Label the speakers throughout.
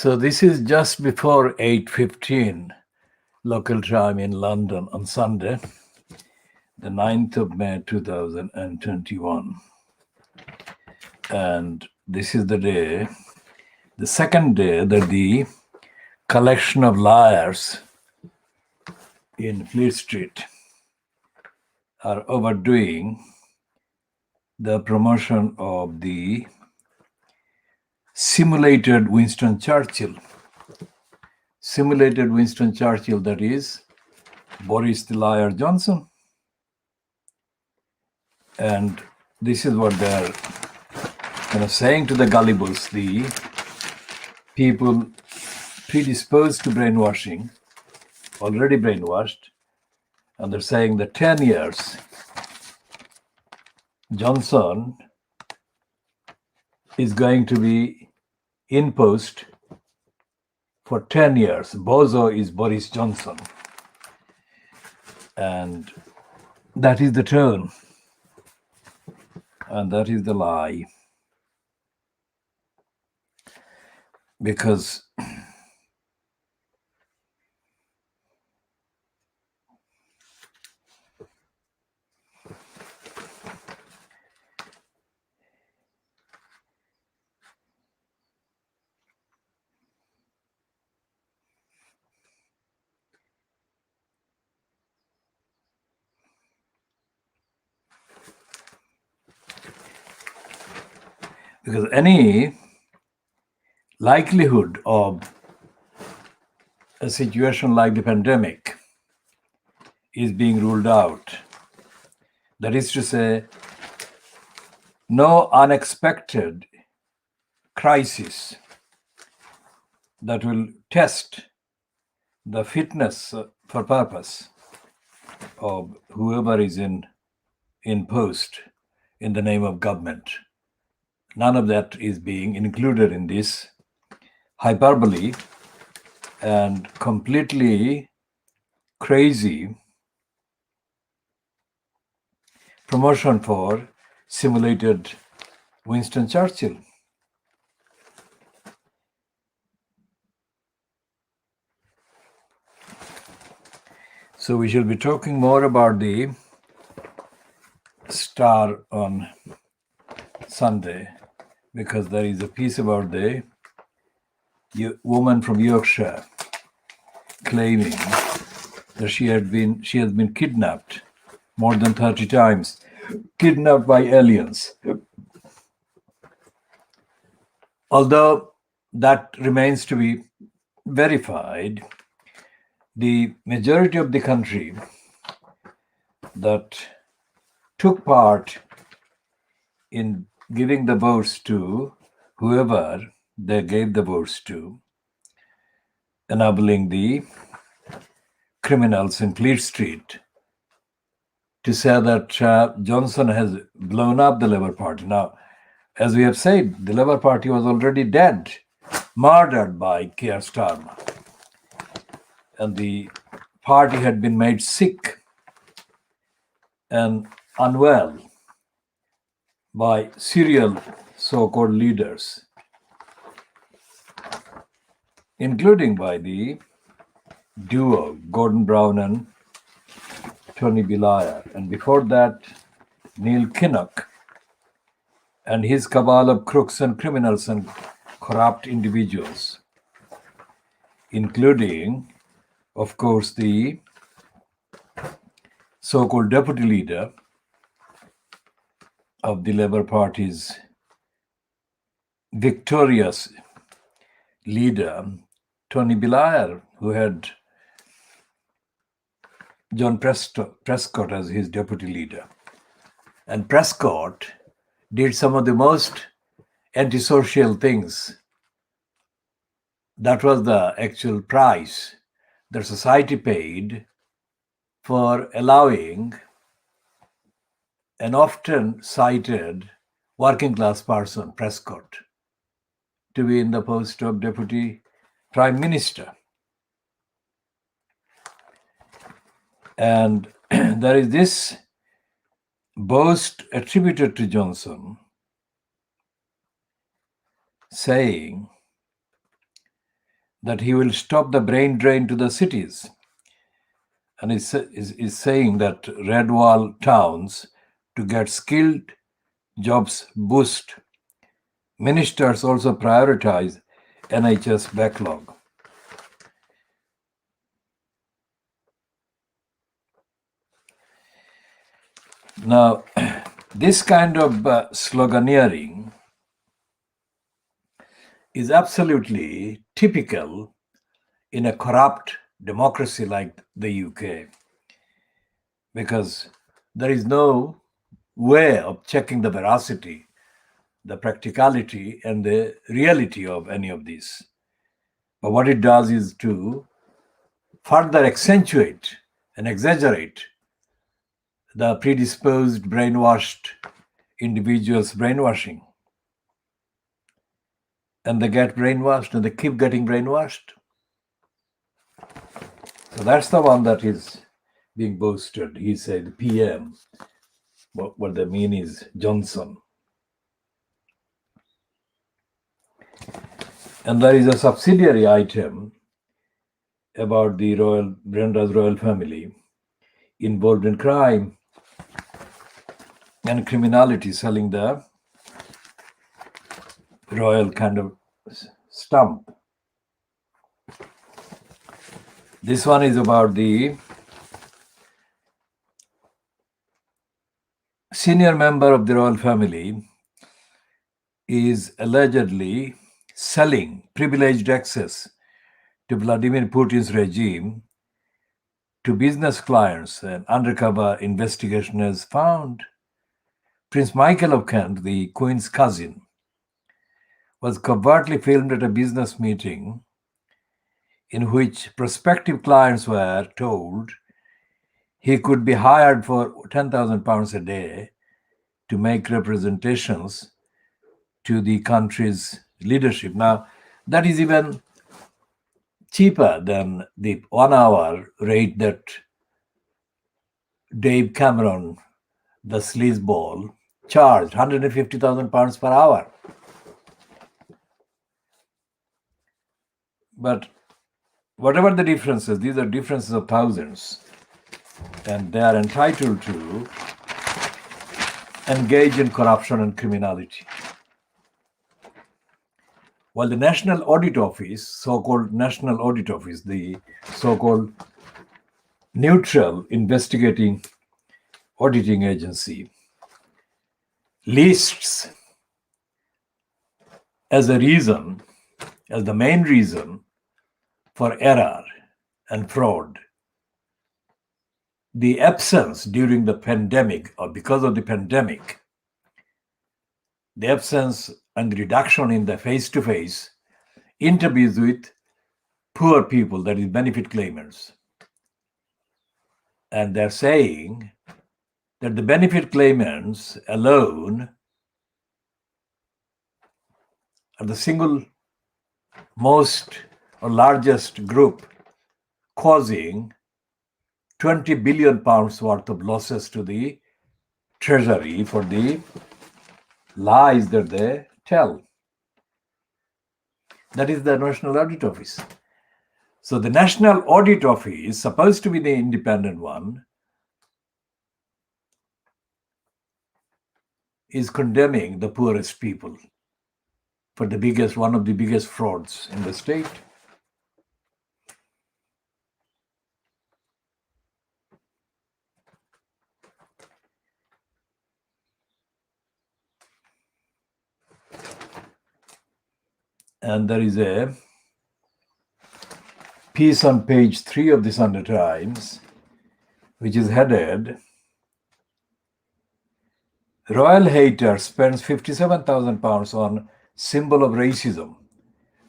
Speaker 1: So this is just before 8:15 local time in London on Sunday, the 9th of May 2021. And this is the day, the second day that the collection of liars in Fleet Street are overdoing the promotion of the simulated Winston Churchill. Simulated Winston Churchill, that is Boris the Liar Johnson. And this is what they're saying to the gullibles, the people predisposed to brainwashing, already brainwashed, and they're saying that 10 years, Johnson is going to be in post for 10 years. Bozo is Boris Johnson. And that is the tone. And that is the lie. Because any likelihood of a situation like the pandemic is being ruled out. That is to say, no unexpected crisis that will test the fitness for purpose of whoever is in post in the name of government. None of that is being included in this hyperbole and completely crazy promotion for simulated Winston Churchill. So we shall be talking more about the Star on Sunday, because there is a piece about the woman from Yorkshire claiming that she has been kidnapped more than 30 times, kidnapped by aliens. Although that remains to be verified, the majority of the country that took part in giving the votes to whoever they gave the votes to, enabling the criminals in Fleet Street to say that Johnson has blown up the Labour Party. Now, as we have said, the Labour Party was already dead, murdered by Keir Starmer. And the party had been made sick and unwell by serial so-called leaders, including by the duo Gordon Brown and Tony Blair, and before that Neil Kinnock and his cabal of crooks and criminals and corrupt individuals, including, of course, the so-called deputy leader of the Labour Party's victorious leader, Tony Blair, who had John Prescott as his deputy leader. And Prescott did some of the most antisocial things. That was the actual price that society paid for allowing an often cited working class person, Prescott, to be in the post of deputy prime minister. And there is this boast attributed to Johnson saying that he will stop the brain drain to the cities. And is saying that red wall towns to get skilled jobs boost. Ministers also prioritize NHS backlog. Now, this kind of sloganeering is absolutely typical in a corrupt democracy like the UK, because there is no way of checking the veracity, the practicality, and the reality of any of these. But what it does is to further accentuate and exaggerate the predisposed, brainwashed individuals' brainwashing. And they get brainwashed and they keep getting brainwashed. So that's the one that is being boasted. He said, the PM, what they mean is Johnson. And there is a subsidiary item about the Brenda's royal family involved in crime and criminality, selling the royal kind of stump. This one is about the senior member of the royal family is allegedly selling privileged access to Vladimir Putin's regime to business clients. An undercover investigation has found Prince Michael of Kent, the Queen's cousin, was covertly filmed at a business meeting in which prospective clients were told he could be hired for £10,000 a day to make representations to the country's leadership. Now, that is even cheaper than the 1 hour rate that Dave Cameron, the sleazeball, charged, £150,000 per hour. But whatever the differences, these are differences of thousands, and they are entitled to engage in corruption and criminality. While the National Audit Office, so-called National Audit Office, the so-called neutral investigating auditing agency, lists as a reason, as the main reason for error and fraud, the absence during the pandemic, or because of the pandemic, the absence and reduction in the face-to-face interviews with poor people, that is benefit claimants. And they're saying that the benefit claimants alone are the single most or largest group causing £20 billion worth of losses to the treasury for the lies that they tell. That is the National Audit Office. So the National Audit Office, supposed to be the independent one, is condemning the poorest people for one of the biggest frauds in the state. And there is a piece on page 3 of the Sunday Times, which is headed, Royal Hater spends £57,000 on symbol of racism,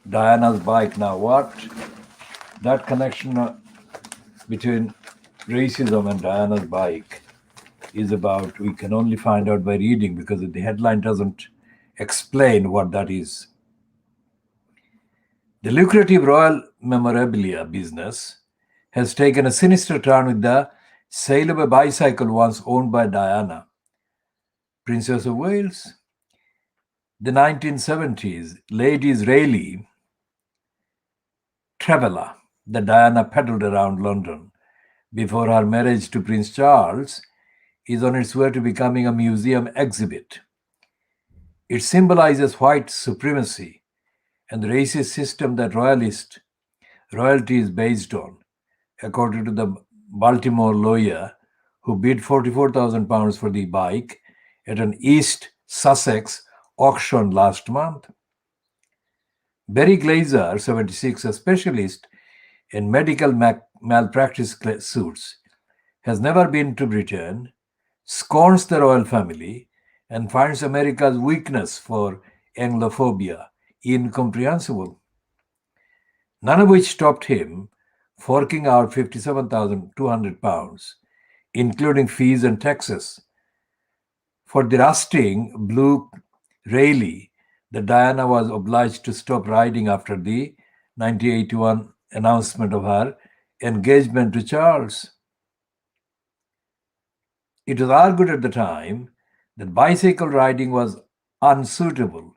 Speaker 1: Diana's bike. Now what that connection between racism and Diana's bike is about, we can only find out by reading, because the headline doesn't explain what that is. The lucrative royal memorabilia business has taken a sinister turn with the sale of a bicycle once owned by Diana, Princess of Wales. The 1970s, Lady Israeli traveller that Diana peddled around London before her marriage to Prince Charles is on its way to becoming a museum exhibit. It symbolizes white supremacy and the racist system that royalty is based on, according to the Baltimore lawyer who bid £44,000 for the bike at an East Sussex auction last month. Barry Glazer, 76, a specialist in medical malpractice suits, has never been to Britain, scorns the royal family, and finds America's weakness for Anglophobia incomprehensible. None of which stopped him forking out £57,200, including fees and taxes, for the rusting blue Rayleigh that Diana was obliged to stop riding after the 1981 announcement of her engagement to Charles. It was argued at the time that bicycle riding was unsuitable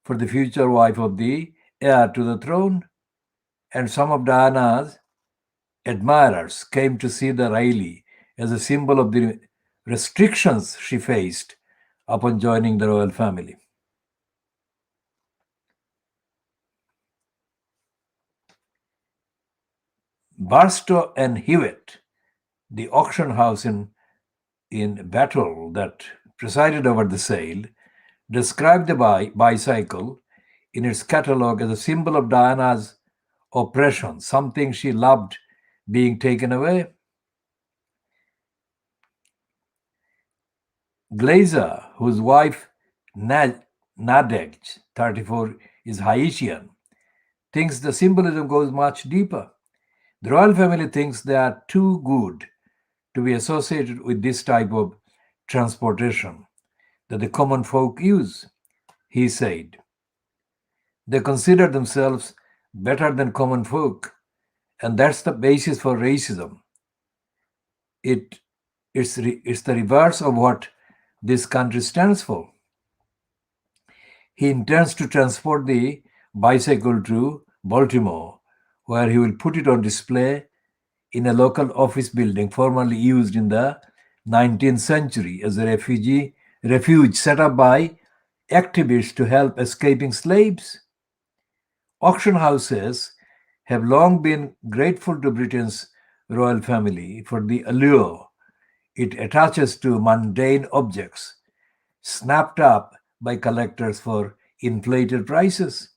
Speaker 1: for the future wife of the heir to the throne, and some of Diana's admirers came to see the Rayleigh as a symbol of the restrictions she faced upon joining the royal family. Barstow and Hewitt, the auction house in Battle that presided over the sale, described the bicycle in its catalogue as a symbol of Diana's oppression, something she loved being taken away. Glazer, whose wife Nadeg, 34, is Haitian, thinks the symbolism goes much deeper. The royal family thinks they are too good to be associated with this type of transportation that the common folk use, he said. They consider themselves better than common folk, and that's the basis for racism. It's the reverse of what this country stands for. He intends to transport the bicycle to Baltimore, where he will put it on display in a local office building formerly used in the 19th century as a refuge set up by activists to help escaping slaves. Auction houses have long been grateful to Britain's royal family for the allure it attaches to mundane objects snapped up by collectors for inflated prices.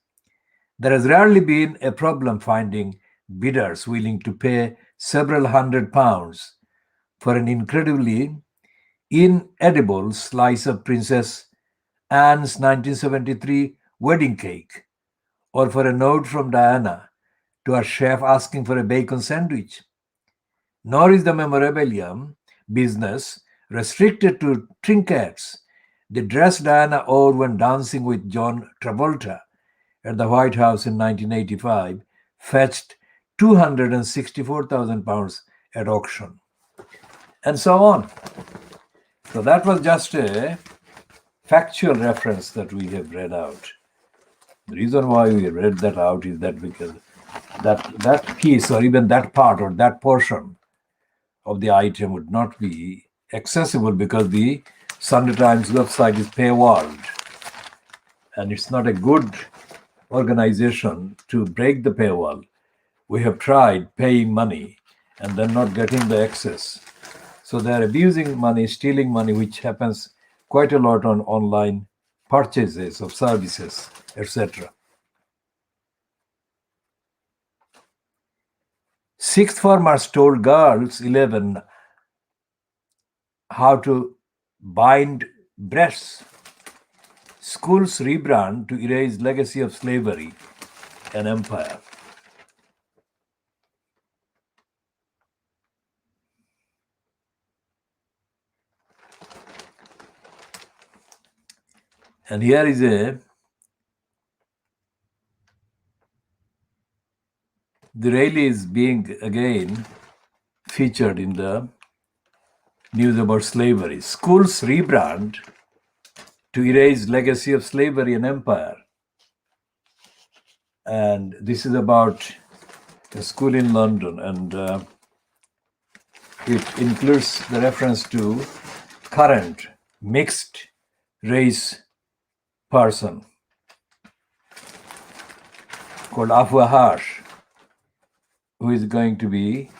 Speaker 1: There has rarely been a problem finding bidders willing to pay several £100s for an incredibly inedible slice of Princess Anne's 1973 wedding cake, or for a note from Diana to her chef asking for a bacon sandwich. Nor is the memorabilium business restricted to trinkets. The dress Diana wore when dancing with John Travolta at the White House in 1985 fetched £264,000 at auction, and so on. So that was just a factual reference that we have read out. The reason why we read that out is that because that piece or even that part or that portion of the item would not be accessible because the Sunday Times website is paywalled, and it's not a good organization to break the paywall. We have tried paying money and then not getting the access. So they're abusing money, stealing money, which happens quite a lot on online purchases of services, etc. Sixth formers told girls 11 how to bind breasts. Schools rebrand to erase legacy of slavery and empire. And here is the Rayleigh is being again featured in the news about slavery. Schools rebrand to erase legacy of slavery and empire. And this is about a school in London, and it includes the reference to current mixed race person called Haque, who is going to be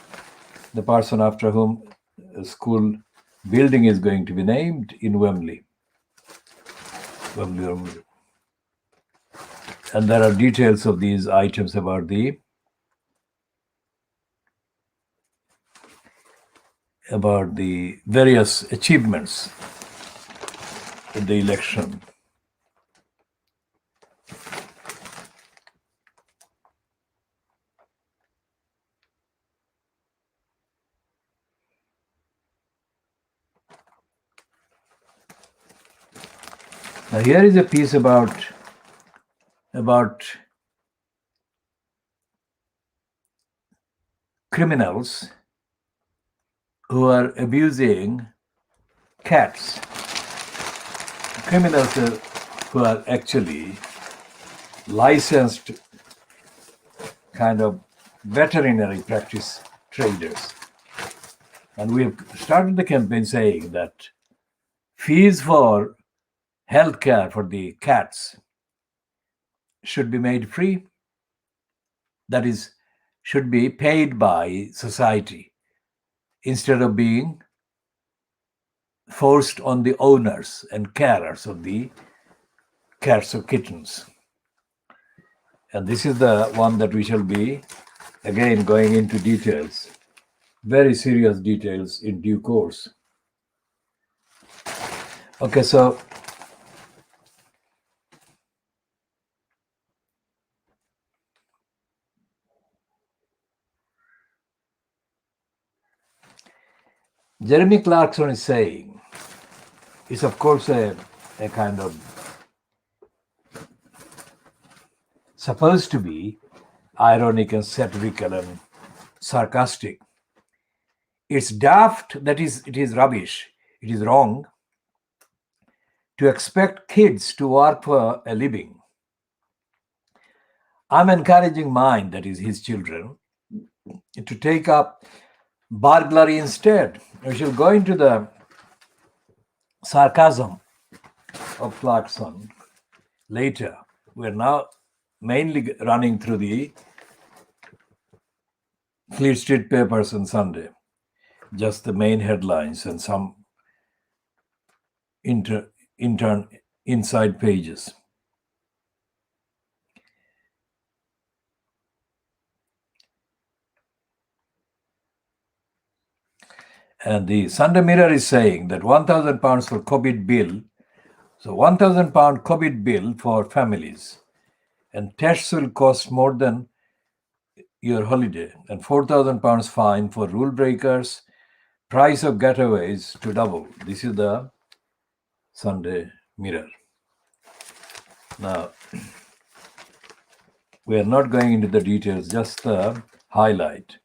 Speaker 1: the person after whom a school building is going to be named in Wembley. And there are details of these items about the various achievements in the election. Now here is a piece about criminals who are abusing cats. Criminals who are actually licensed kind of veterinary practice traders. And we have started the campaign saying that fees for health care for the cats should be made free. That is, should be paid by society instead of being forced on the owners and carers of the cats or kittens. And this is the one that we shall be, again, going into details, very serious details in due course. Okay, so Jeremy Clarkson is saying, it's of course a kind of supposed to be ironic and satirical and sarcastic. It's daft, that is, it is rubbish, it is wrong to expect kids to work for a living. I'm encouraging mine, that is his children, to take up burglary instead. We shall go into the sarcasm of Clarkson later. We're now mainly running through the Fleet Street papers on Sunday, just the main headlines and some inside pages. And the Sunday Mirror is saying that £1,000 for COVID bill, so £1,000 COVID bill for families, and tests will cost more than your holiday, and £4,000 fine for rule breakers, price of getaways to double. This is the Sunday Mirror. Now, we are not going into the details, just the highlight.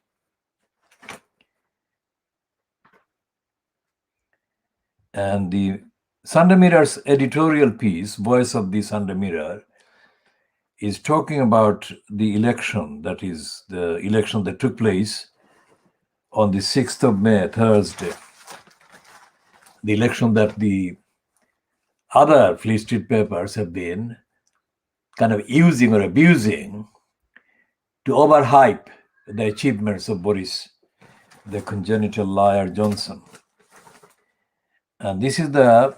Speaker 1: And the Sunday Mirror's editorial piece, Voice of the Sunday Mirror, is talking about the election, that is the election that took place on the 6th of May, Thursday. The election that the other Fleet Street papers have been kind of using or abusing to overhype the achievements of Boris, the congenital liar Johnson. And this is the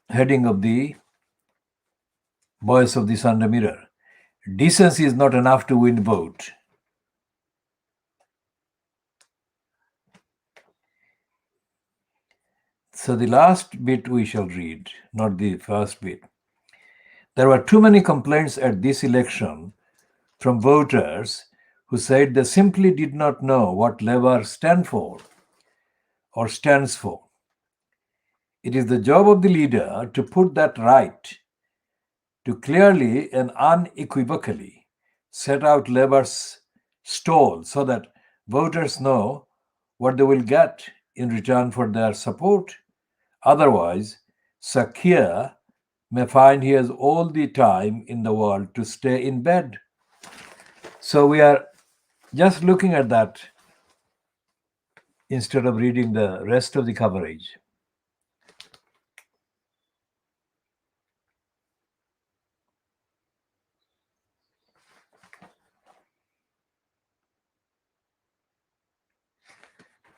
Speaker 1: heading of the Voice of the Sunday Mirror. Decency is not enough to win vote. So the last bit we shall read, not the first bit. There were too many complaints at this election from voters who said they simply did not know what Labour stands for. It is the job of the leader to put that right, to clearly and unequivocally set out Labour's stall so that voters know what they will get in return for their support. Otherwise, Sakia may find he has all the time in the world to stay in bed. So we are just looking at that instead of reading the rest of the coverage.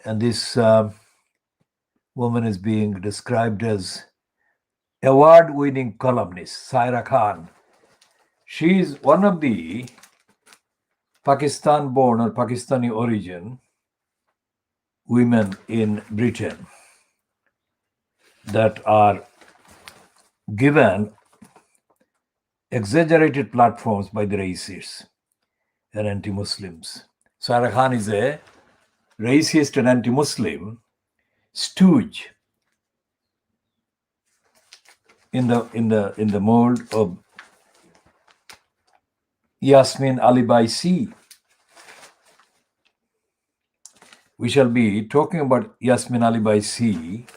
Speaker 1: And this woman is being described as award-winning columnist, Saira Khan. She is one of the Pakistan-born or Pakistani origin women in Britain that are given exaggerated platforms by the racists and anti-Muslims. Saira Khan is a racist and anti-Muslim stooge in the mold of Yasmin Ali Baisi. We shall be talking about Yasmin Ali Baisi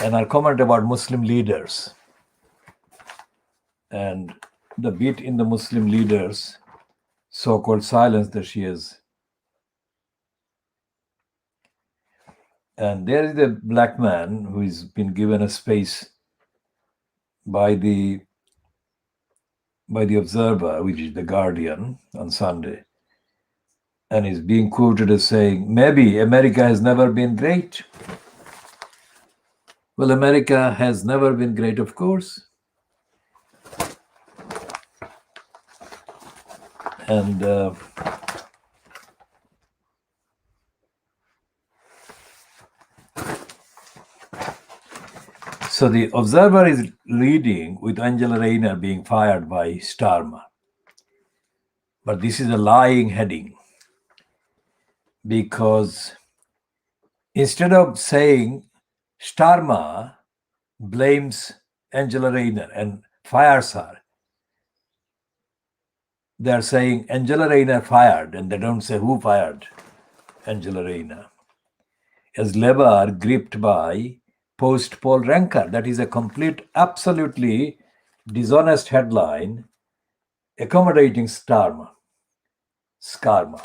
Speaker 1: and our comment about Muslim leaders and the bit in the Muslim leaders' so-called silence that she has. And there is a black man who has been given a space by the Observer, which is the Guardian, on Sunday, and is being quoted as saying, maybe America has never been great. Well, America has never been great, of course. And so the Observer is leading with Angela Rayner being fired by Starmer. But this is a lying heading, because instead of saying Starmer blames Angela Rayner and fires her, they're saying Angela Rayner fired, and they don't say who fired Angela Rayner. As Labour gripped by post-poll rancor. That is a complete, absolutely dishonest headline accommodating Starmer. Skarma.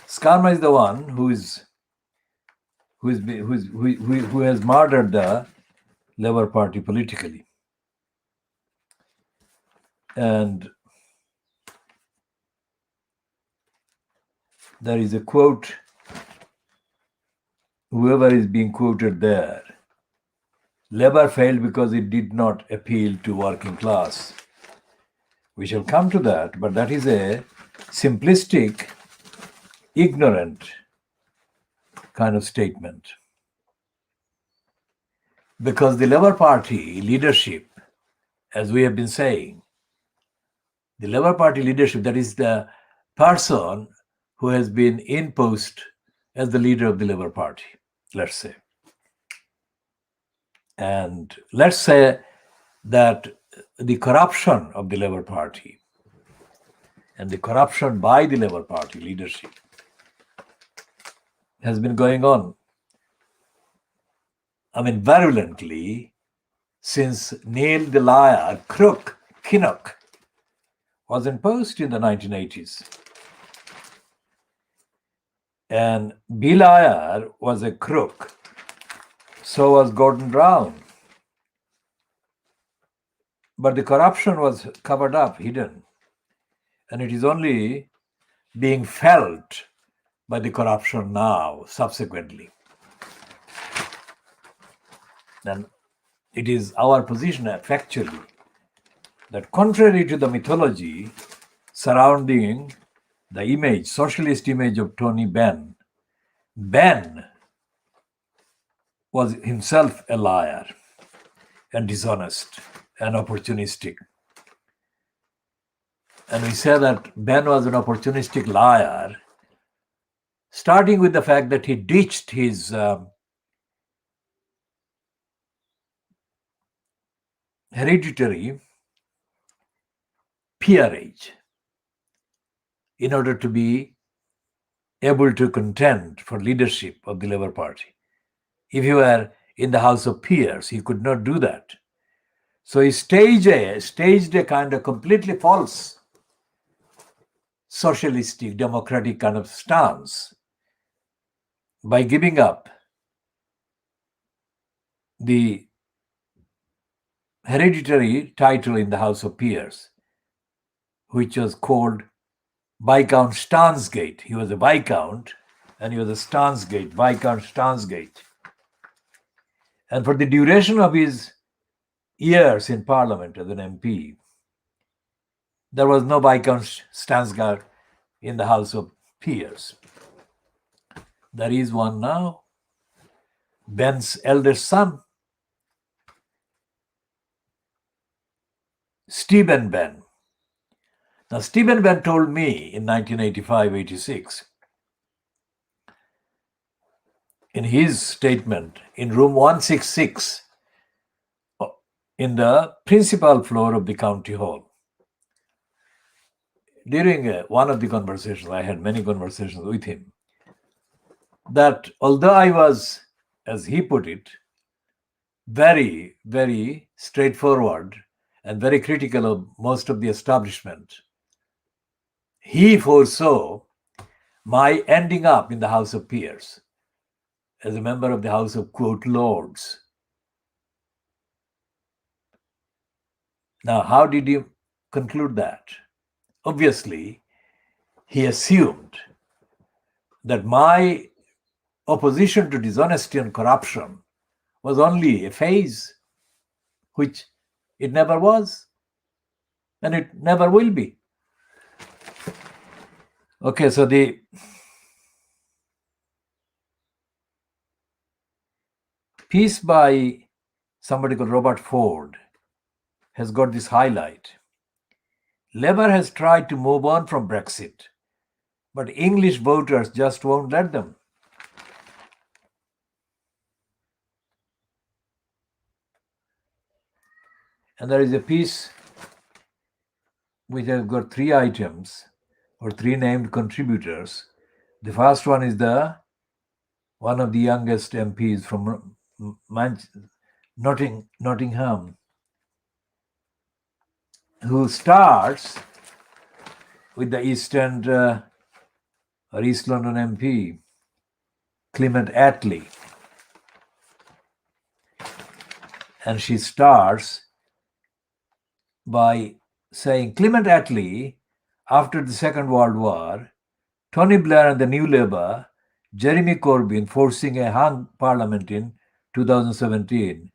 Speaker 1: Skarma is the one who has murdered the Labour Party politically. And there is a quote, whoever is being quoted there, Labour failed because it did not appeal to working class. We shall come to that, but that is a simplistic, ignorant kind of statement. Because the Labour Party leadership, as we have been saying, the Labour Party leadership, that is the person who has been in post as the leader of the Labour Party, let's say. And let's say that the corruption of the Labour Party and the corruption by the Labour Party leadership has been going on, virulently since Neil the Liar, crook, Kinnock, was in post in the 1980s. And B. Liar was a crook. So was Gordon Brown. But the corruption was covered up, hidden. And it is only being felt by the corruption now, subsequently. And it is our position, factually, that contrary to the mythology surrounding the image, socialist image of Tony Benn, Ben was himself a liar and dishonest and opportunistic. And we say that Ben was an opportunistic liar, starting with the fact that he ditched his hereditary peerage in order to be able to contend for leadership of the Labour Party. If he were in the House of Peers, he could not do that. So he staged a kind of completely false socialistic, democratic kind of stance by giving up the hereditary title in the House of Peers, which was called Viscount Stansgate. He was a Viscount and he was a Stansgate, Viscount Stansgate. And for the duration of his years in Parliament as an MP, there was no Viscount Stansgate in the House of Peers. There is one now, Ben's eldest son, Stephen Ben. Now, Stephen Ben told me in 1985-86, in his statement in room 166 in the principal floor of the county hall, during one of the conversations, I had many conversations with him, that although I was, as he put it, very, very straightforward and very critical of most of the establishment, he foresaw my ending up in the House of Peers as a member of the House of, quote, Lords. Now, how did he conclude that? Obviously, he assumed that my opposition to dishonesty and corruption was only a phase, which it never was, and it never will be. Okay, so the piece by somebody called Robert Ford has got this highlight. Labour has tried to move on from Brexit, but English voters just won't let them. And there is a piece which has got three items or three named contributors. The first one is one of the youngest MPs from Nottingham, who starts with the East End or East London MP, Clement Attlee. And she starts by saying, Clement Attlee, after the Second World War, Tony Blair and the New Labour, Jeremy Corbyn forcing a hung parliament in 2017.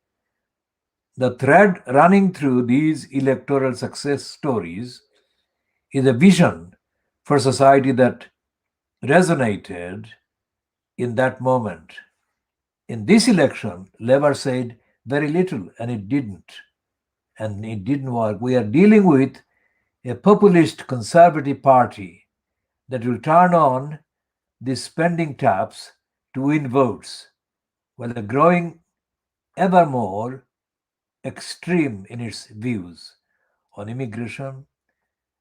Speaker 1: The thread running through these electoral success stories is a vision for society that resonated in that moment. In this election, Labour said very little, and it didn't. And it didn't work. We are dealing with a populist conservative party that will turn on the spending taps to win votes, while a growing ever more extreme in its views on immigration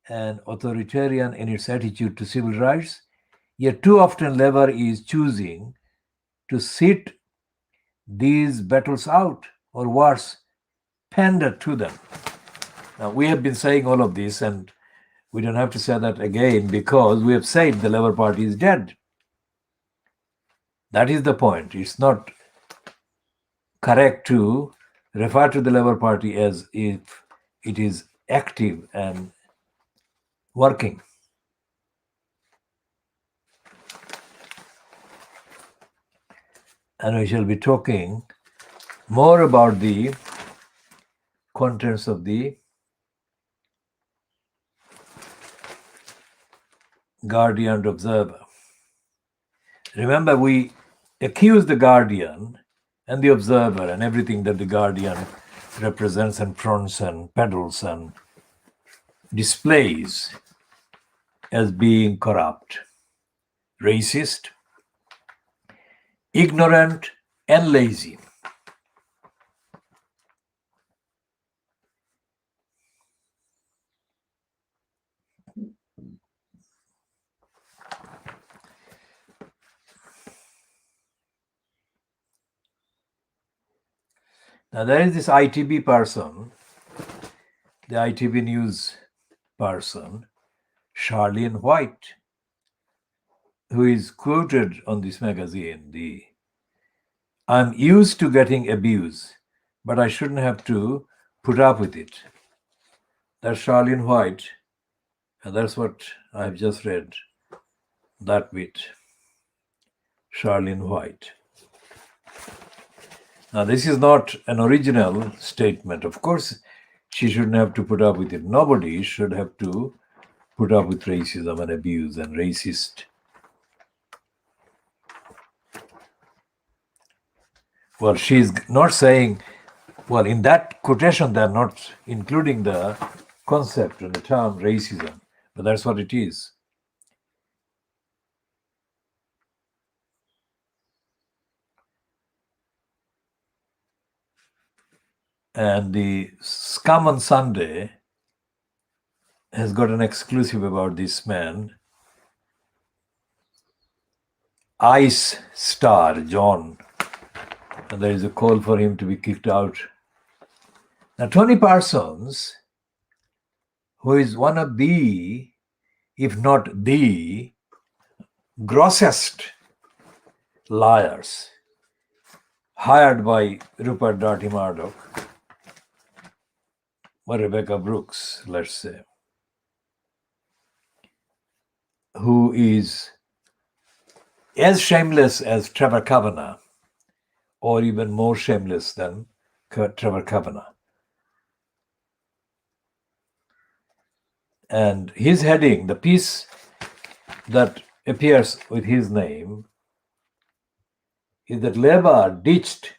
Speaker 1: and authoritarian in its attitude to civil rights. Yet too often Labour is choosing to sit these battles out, or worse, pander to them. Now, we have been saying all of this, and we don't have to say that again, because we have said the Labour Party is dead. That is the point. It's not correct to refer to the Labour Party as if it is active and working. And we shall be talking more about the contents of the Guardian and Observer. Remember, we accuse the Guardian and the Observer and everything that the Guardian represents and fronts and peddles and displays as being corrupt, racist, ignorant, and lazy. Now, there is this ITV person, the ITV news person, Charlene White, who is quoted on this magazine, I'm used to getting abuse, but I shouldn't have to put up with it. That's Charlene White, and that's what I've just read, that bit. Charlene White. Now, this is not an original statement. Of course, she shouldn't have to put up with it. Nobody should have to put up with racism and abuse and racist. Well, she's not saying, well, in that quotation, they're not including the concept and the term racism, but that's what it is. And the Scum on Sunday has got an exclusive about this man, Ice Star John, and there is a call for him to be kicked out. Now, Tony Parsons, who is one of the, if not the, grossest liars hired by Rupert Darty Murdoch, or Rebecca Brooks, let's say, who is as shameless as Trevor Kavanagh, or even more shameless than Trevor Kavanagh. And his heading, the piece that appears with his name, is that Labour ditched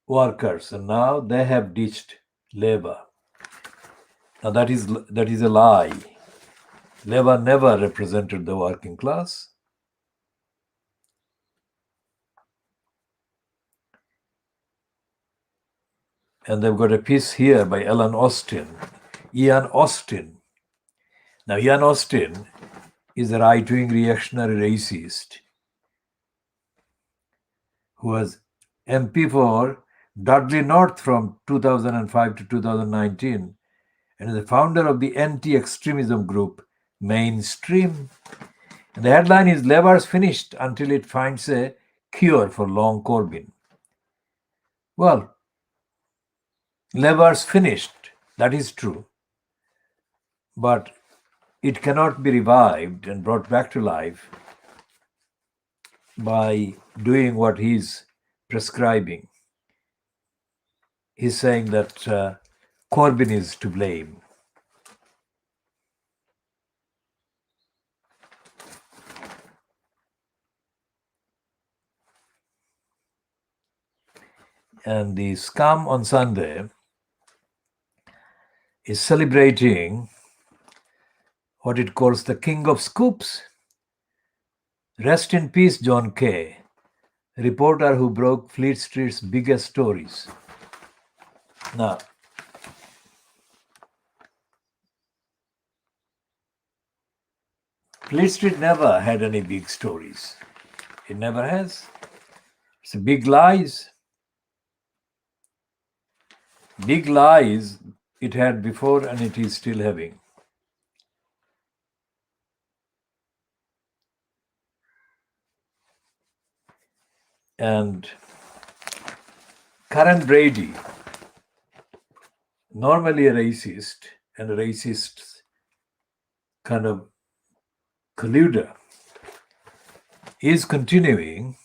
Speaker 1: workers and now they have ditched Labour. Now that is a lie. Labour never represented the working class. And they've got a piece here by Ian Austin. Now, Ian Austin is a right-wing reactionary racist who was MP for Dudley North from 2005 to 2019 and is the founder of the anti-extremism group Mainstream. And the headline is Labour's finished until it finds a cure for Long Corbyn. Well, Labour's finished, that is true, but it cannot be revived and brought back to life by doing what he's prescribing. He's saying that Corbyn is to blame. And the Scum on Sunday is celebrating what it calls the King of Scoops. Rest in peace, John Kay, reporter who broke Fleet Street's biggest stories. Now, Fleet Street never had any big stories. It never has. It's big lies. Big lies it had before and it is still having. And Karen Brady, normally a racist and a racist kind of colluder, is continuing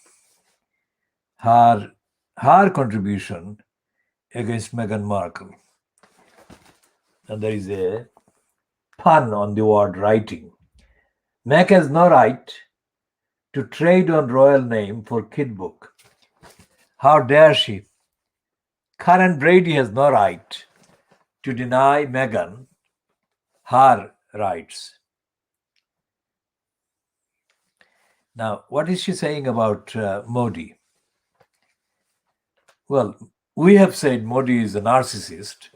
Speaker 1: her contribution against Meghan Markle. And there is a pun on the word writing. Meg has no right to trade on royal name for kid book. How dare she? Karen Brady has no right to deny Meghan her rights. Now, what is she saying about Modi? Well, we have said Modi is a narcissist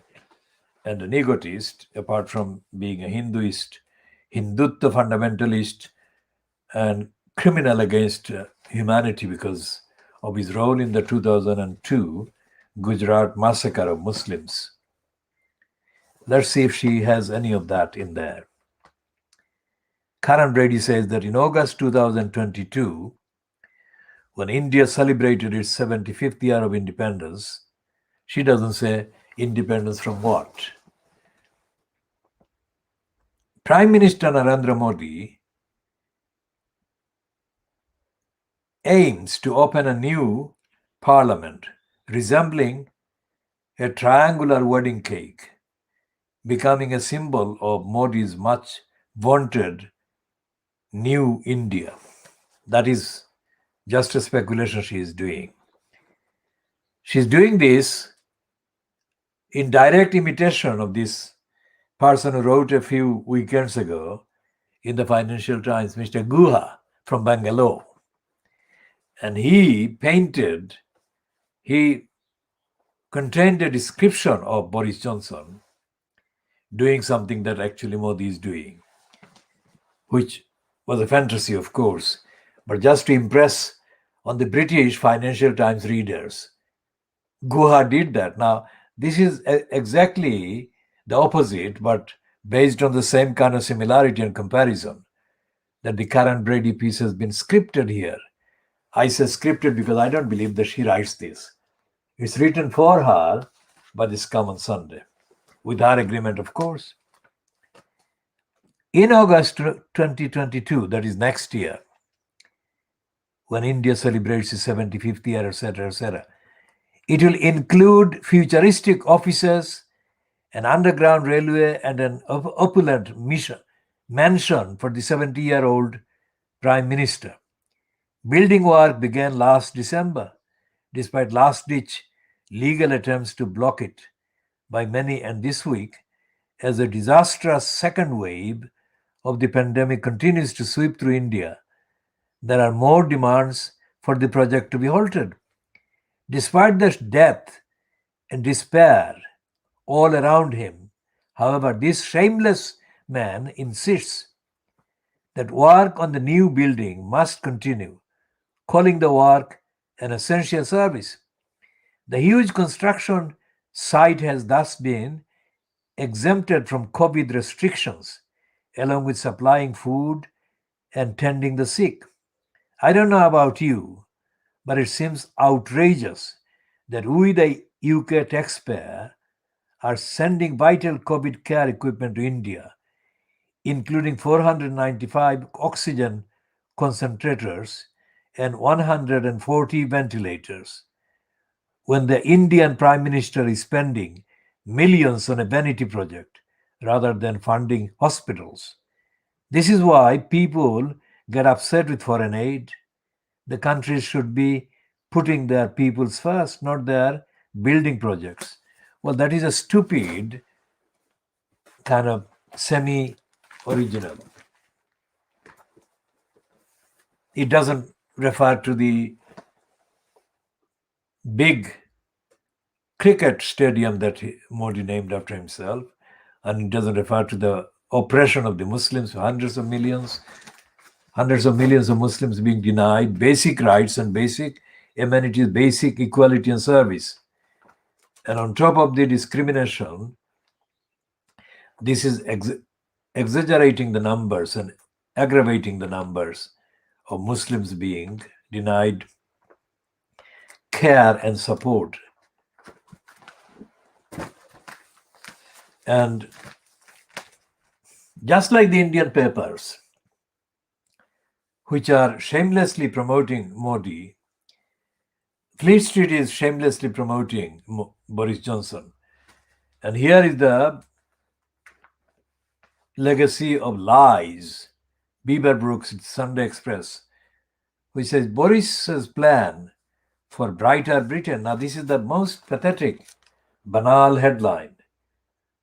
Speaker 1: and an egotist, apart from being a Hinduist, Hindutva fundamentalist, and criminal against humanity because of his role in the 2002 Gujarat massacre of Muslims. Let's see if she has any of that in there. Karan Reddy says that in August 2022, when India celebrated its 75th year of independence, she doesn't say independence from what. Prime Minister Narendra Modi aims to open a new parliament resembling a triangular wedding cake, becoming a symbol of Modi's much vaunted new India. That is just a speculation she is doing. She's doing this in direct imitation of this person who wrote a few weekends ago in the Financial Times, Mr. Guha from Bangalore. And he contained a description of Boris Johnson doing something that actually Modi is doing, which was a fantasy, of course, but just to impress on the British Financial Times readers. Guha did that. Now, this is exactly the opposite, but based on the same kind of similarity and comparison, that the Karen Brady piece has been scripted here. I say scripted because I don't believe that she writes this. It's written for her by this common Sunday, with her agreement, of course. In August 2022, that is next year, when India celebrates its 75th year, etc., it will include futuristic offices, an underground railway, and an opulent mansion for the 70-year-old Prime Minister. Building work began last December, despite last-ditch legal attempts to block it by many, and this week, as a disastrous second wave of the pandemic continues to sweep through India, there are more demands for the project to be halted. Despite the death and despair all around him, however, this shameless man insists that work on the new building must continue, calling the work an essential service. The huge construction site has thus been exempted from COVID restrictions, along with supplying food and tending the sick. I don't know about you, but it seems outrageous that we, the UK taxpayer, are sending vital COVID care equipment to India, including 495 oxygen concentrators and 140 ventilators, when the Indian Prime Minister is spending millions on a vanity project rather than funding hospitals. This is why people get upset with foreign aid. The countries should be putting their peoples first, not their building projects. Well, that is a stupid kind of semi original. It doesn't refer to the big cricket stadium that Modi named after himself, and it doesn't refer to the oppression of the Muslims, hundreds of millions of Muslims being denied basic rights and basic amenities, basic equality and service. And on top of the discrimination, this is exaggerating the numbers and aggravating the numbers of Muslims being denied care and support. And just like the Indian papers, which are shamelessly promoting Modi, Fleet Street is shamelessly promoting Boris Johnson. And here is the legacy of lies. Bieber Brooks, Sunday Express, which says Boris's plan for brighter Britain. Now, this is the most pathetic, banal headline,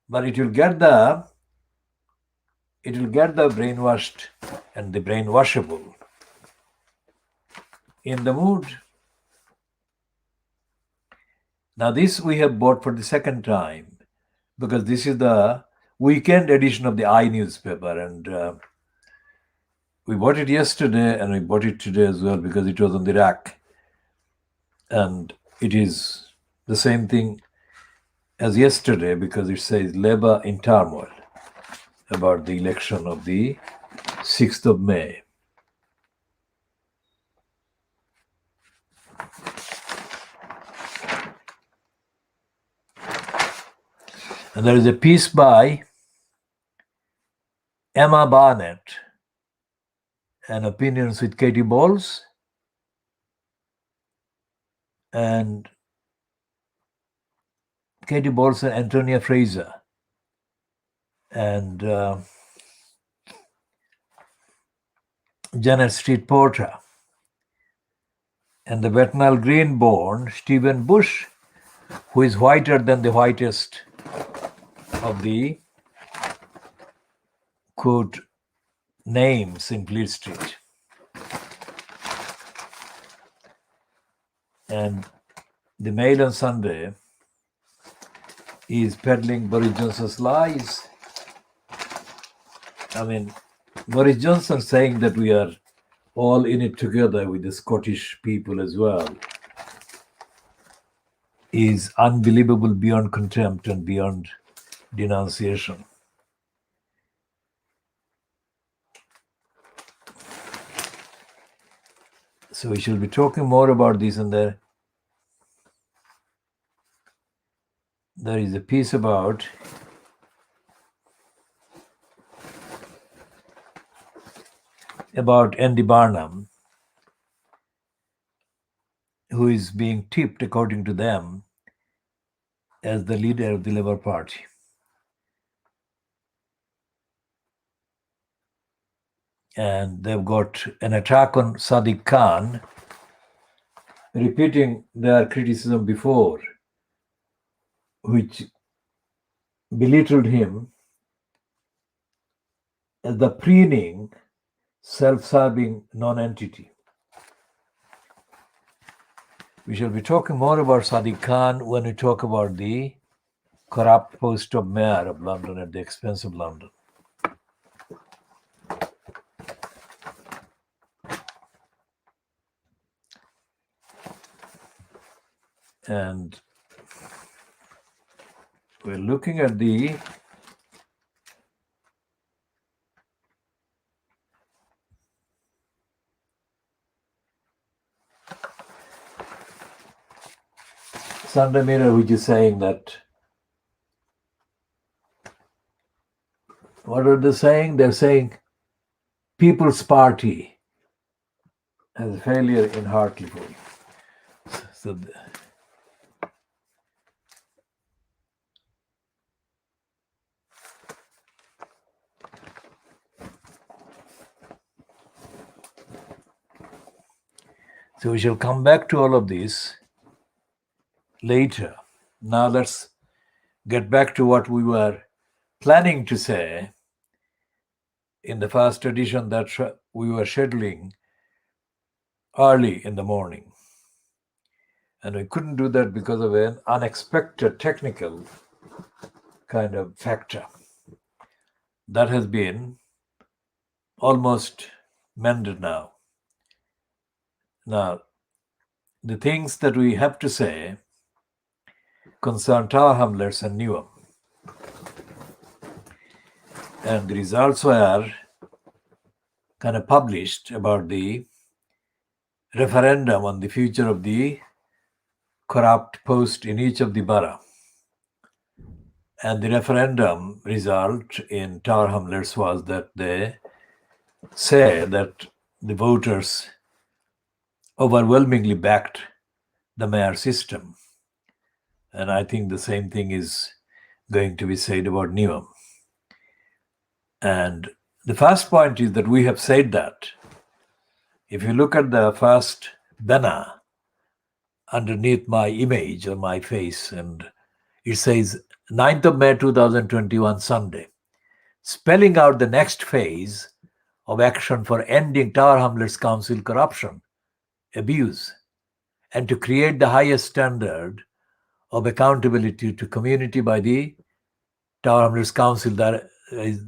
Speaker 1: but it will get the brainwashed and the brainwashable in the mood. Now, this we have bought for the second time because this is the weekend edition of the I newspaper, and we bought it yesterday and we bought it today as well because it was on the rack. And it is the same thing as yesterday because it says Labour in turmoil about the election of the 6th of May. And there is a piece by Emma Barnett and Opinions with Katie Bowles, and Katie Bowles and Antonia Fraser, and Janet Street Porter, and the Bethnal Green born Stephen Bush, who is whiter than the whitest of the quote names in Fleet Street. And the Mail on Sunday is peddling Boris Johnson's lies. I mean, Boris Johnson saying that we are all in it together with the Scottish people as well is unbelievable beyond contempt and beyond denunciation. So we shall be talking more about this, and there is a piece about Andy Barnum, who is being tipped, according to them, as the leader of the Labour Party. And they've got an attack on Sadiq Khan, repeating their criticism before, which belittled him as the preening, self-serving non-entity. We shall be talking more about Sadiq Khan when we talk about the corrupt post of mayor of London at the expense of London. And we're looking at the Sunday Mirror, which is saying that, what are they saying? They're saying People's Party has a failure in Hartlepool. So we shall come back to all of this later. Now let's get back to what we were planning to say in the first edition that we were scheduling early in the morning. And we couldn't do that because of an unexpected technical kind of factor. That has been almost mended now. Now, the things that we have to say concern Tower Hamlets and Newham. And the results were kind of published about the referendum on the future of the corrupt post in each of the borough. And the referendum result in Tower Hamlets was that they say that the voters overwhelmingly backed the mayor system. And I think the same thing is going to be said about Newham. And the first point is that we have said that if you look at the first banner underneath my image or my face, and it says 9th of May 2021 Sunday, spelling out the next phase of action for ending Tower Hamlets Council corruption, abuse, and to create the highest standard of accountability to community by the Tower Hamlets Council. There is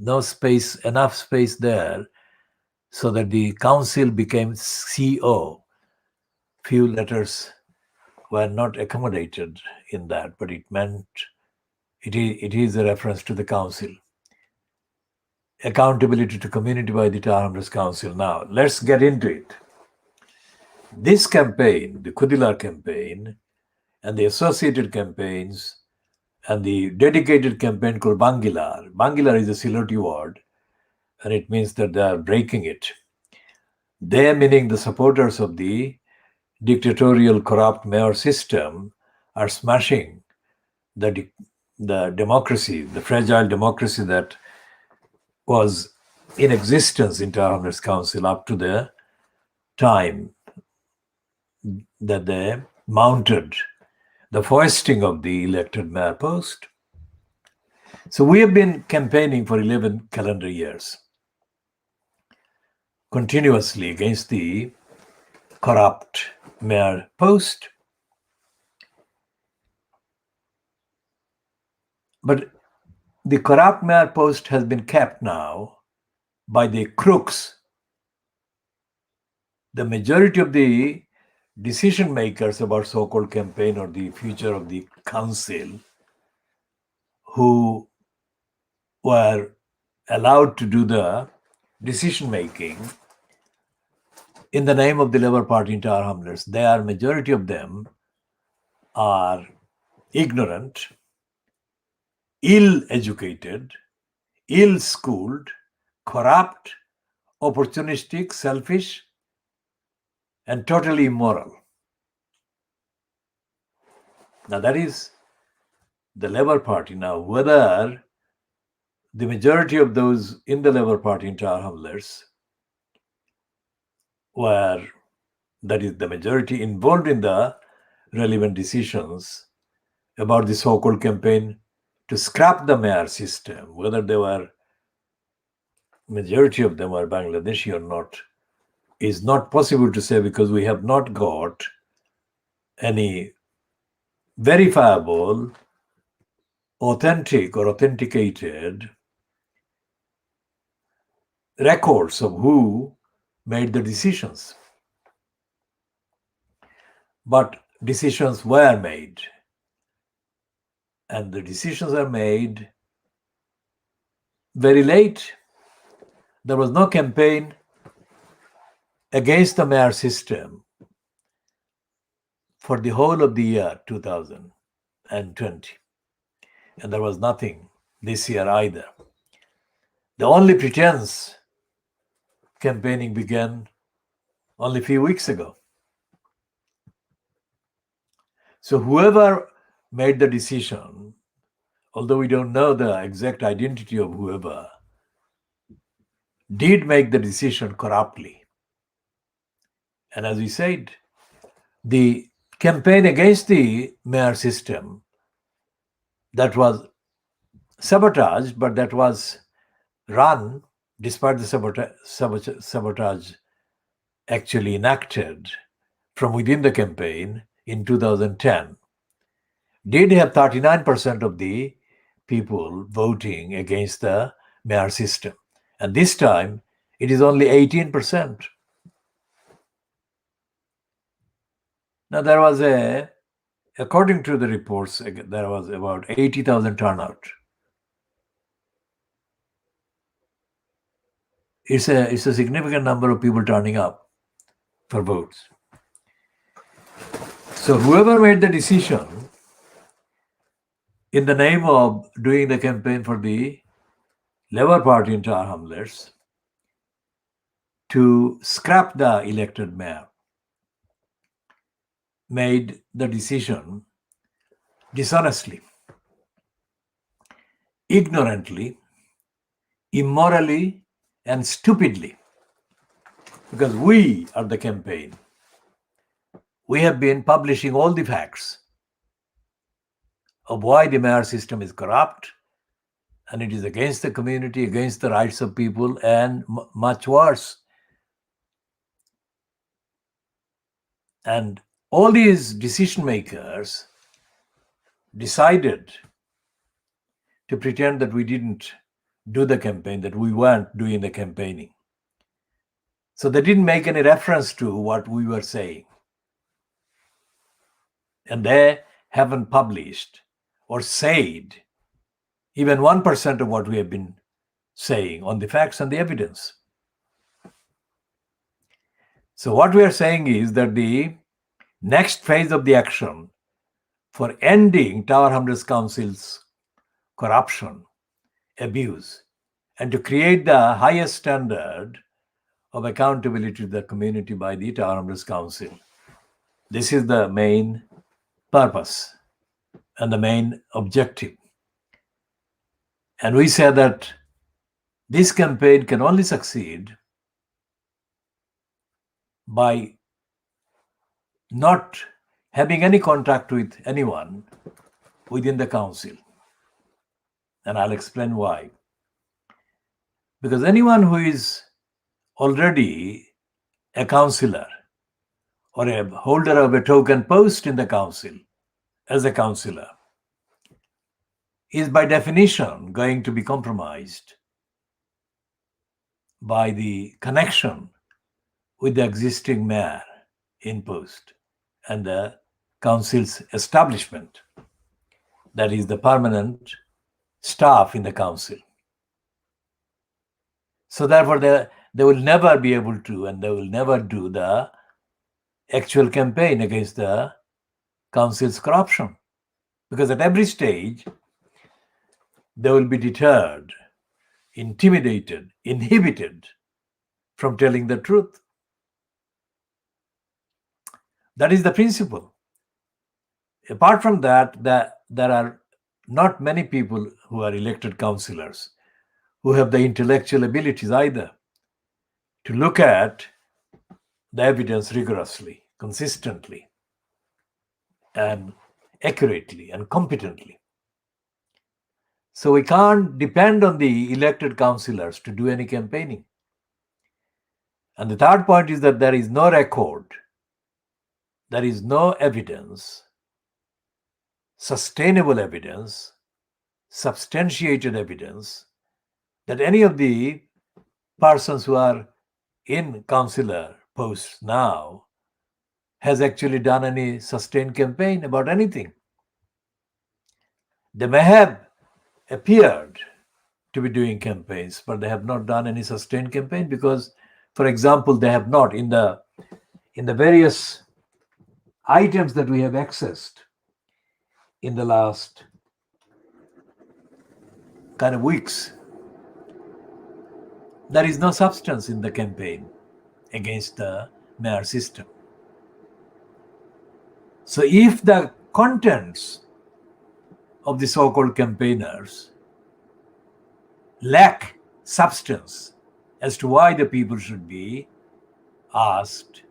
Speaker 1: enough space there so that the council became CO. Few letters were not accommodated in that, but it meant it is a reference to the council. accountability to community by the Tower Hamlets Council. Now, let's get into it. This campaign, the Khoodeelaar campaign, and the associated campaigns, and the dedicated campaign called Bangilar. Bangilar is a Siloti word, and it means that they are breaking it. They, meaning the supporters of the dictatorial, corrupt mayor system, are smashing the democracy, the fragile democracy that was in existence in Tower Hamlets Council up to the time that they mounted the foisting of the elected mayor post. So we have been campaigning for 11 calendar years continuously against the corrupt mayor post. But the corrupt mayor post has been kept now by the crooks. The majority of the decision makers about so-called campaign or the future of the council who were allowed to do the decision making in the name of the Labour Party in Tower Hamlets, majority of them are ignorant, ill-educated, ill-schooled, corrupt, opportunistic, selfish, and totally immoral. Now that is the Labour Party. Now whether the majority of those in the Labour Party in Tower Hamlets were, that is the majority involved in the relevant decisions about the so-called campaign to scrap the mayor system, whether they were, majority of them are Bangladeshi or not, is not possible to say because we have not got any verifiable, authentic or authenticated records of who made the decisions. But decisions were made. And the decisions are made very late. There was no campaign against the mayor system for the whole of the year 2020. And there was nothing this year either. The only pretense campaigning began only a few weeks ago. So whoever made the decision, although we don't know the exact identity of whoever, did make the decision corruptly. And as we said, the campaign against the mayor system that was sabotaged, but that was run despite the sabotage actually enacted from within the campaign in 2010, did have 39% of the people voting against the mayor system. And this time, it is only 18%. Now, there was according to the reports, there was about 80,000 turnout. It's a significant number of people turning up for votes. So whoever made the decision in the name of doing the campaign for the Labour Party in Tower Hamlets to scrap the elected mayor made the decision dishonestly, ignorantly, immorally, and stupidly. Because we are the campaign. We have been publishing all the facts of why the mayor system is corrupt, and it is against the community, against the rights of people, and much worse. And all these decision makers decided to pretend that we didn't do the campaign, that we weren't doing the campaigning. So they didn't make any reference to what we were saying. And they haven't published or said even 1% of what we have been saying on the facts and the evidence. So what we are saying is that the next phase of the action for ending Tower Hamlets Council's corruption, abuse, and to create the highest standard of accountability to the community by the Tower Hamlets Council. This is the main purpose and the main objective. And we say that this campaign can only succeed by not having any contact with anyone within the council. And I'll explain why. Because anyone who is already a councillor or a holder of a token post in the council as a councillor is by definition going to be compromised by the connection with the existing mayor in post and the council's establishment, that is the permanent staff in the council. So therefore they will never be able to, and they will never do the actual campaign against the council's corruption, because at every stage they will be deterred, intimidated, inhibited from telling the truth. That is the principle. Apart from that, there are not many people who are elected councillors who have the intellectual abilities either to look at the evidence rigorously, consistently, and accurately and competently. So we can't depend on the elected councillors to do any campaigning. And the third point is that there is no record, there is no evidence, sustainable evidence, substantiated evidence that any of the persons who are in councillor posts now has actually done any sustained campaign about anything. They may have appeared to be doing campaigns, but they have not done any sustained campaign because, for example, they have not in the various items that we have accessed in the last kind of weeks, there is no substance in the campaign against the mayor system. So if the contents of the so-called campaigners lack substance as to why the people should be asked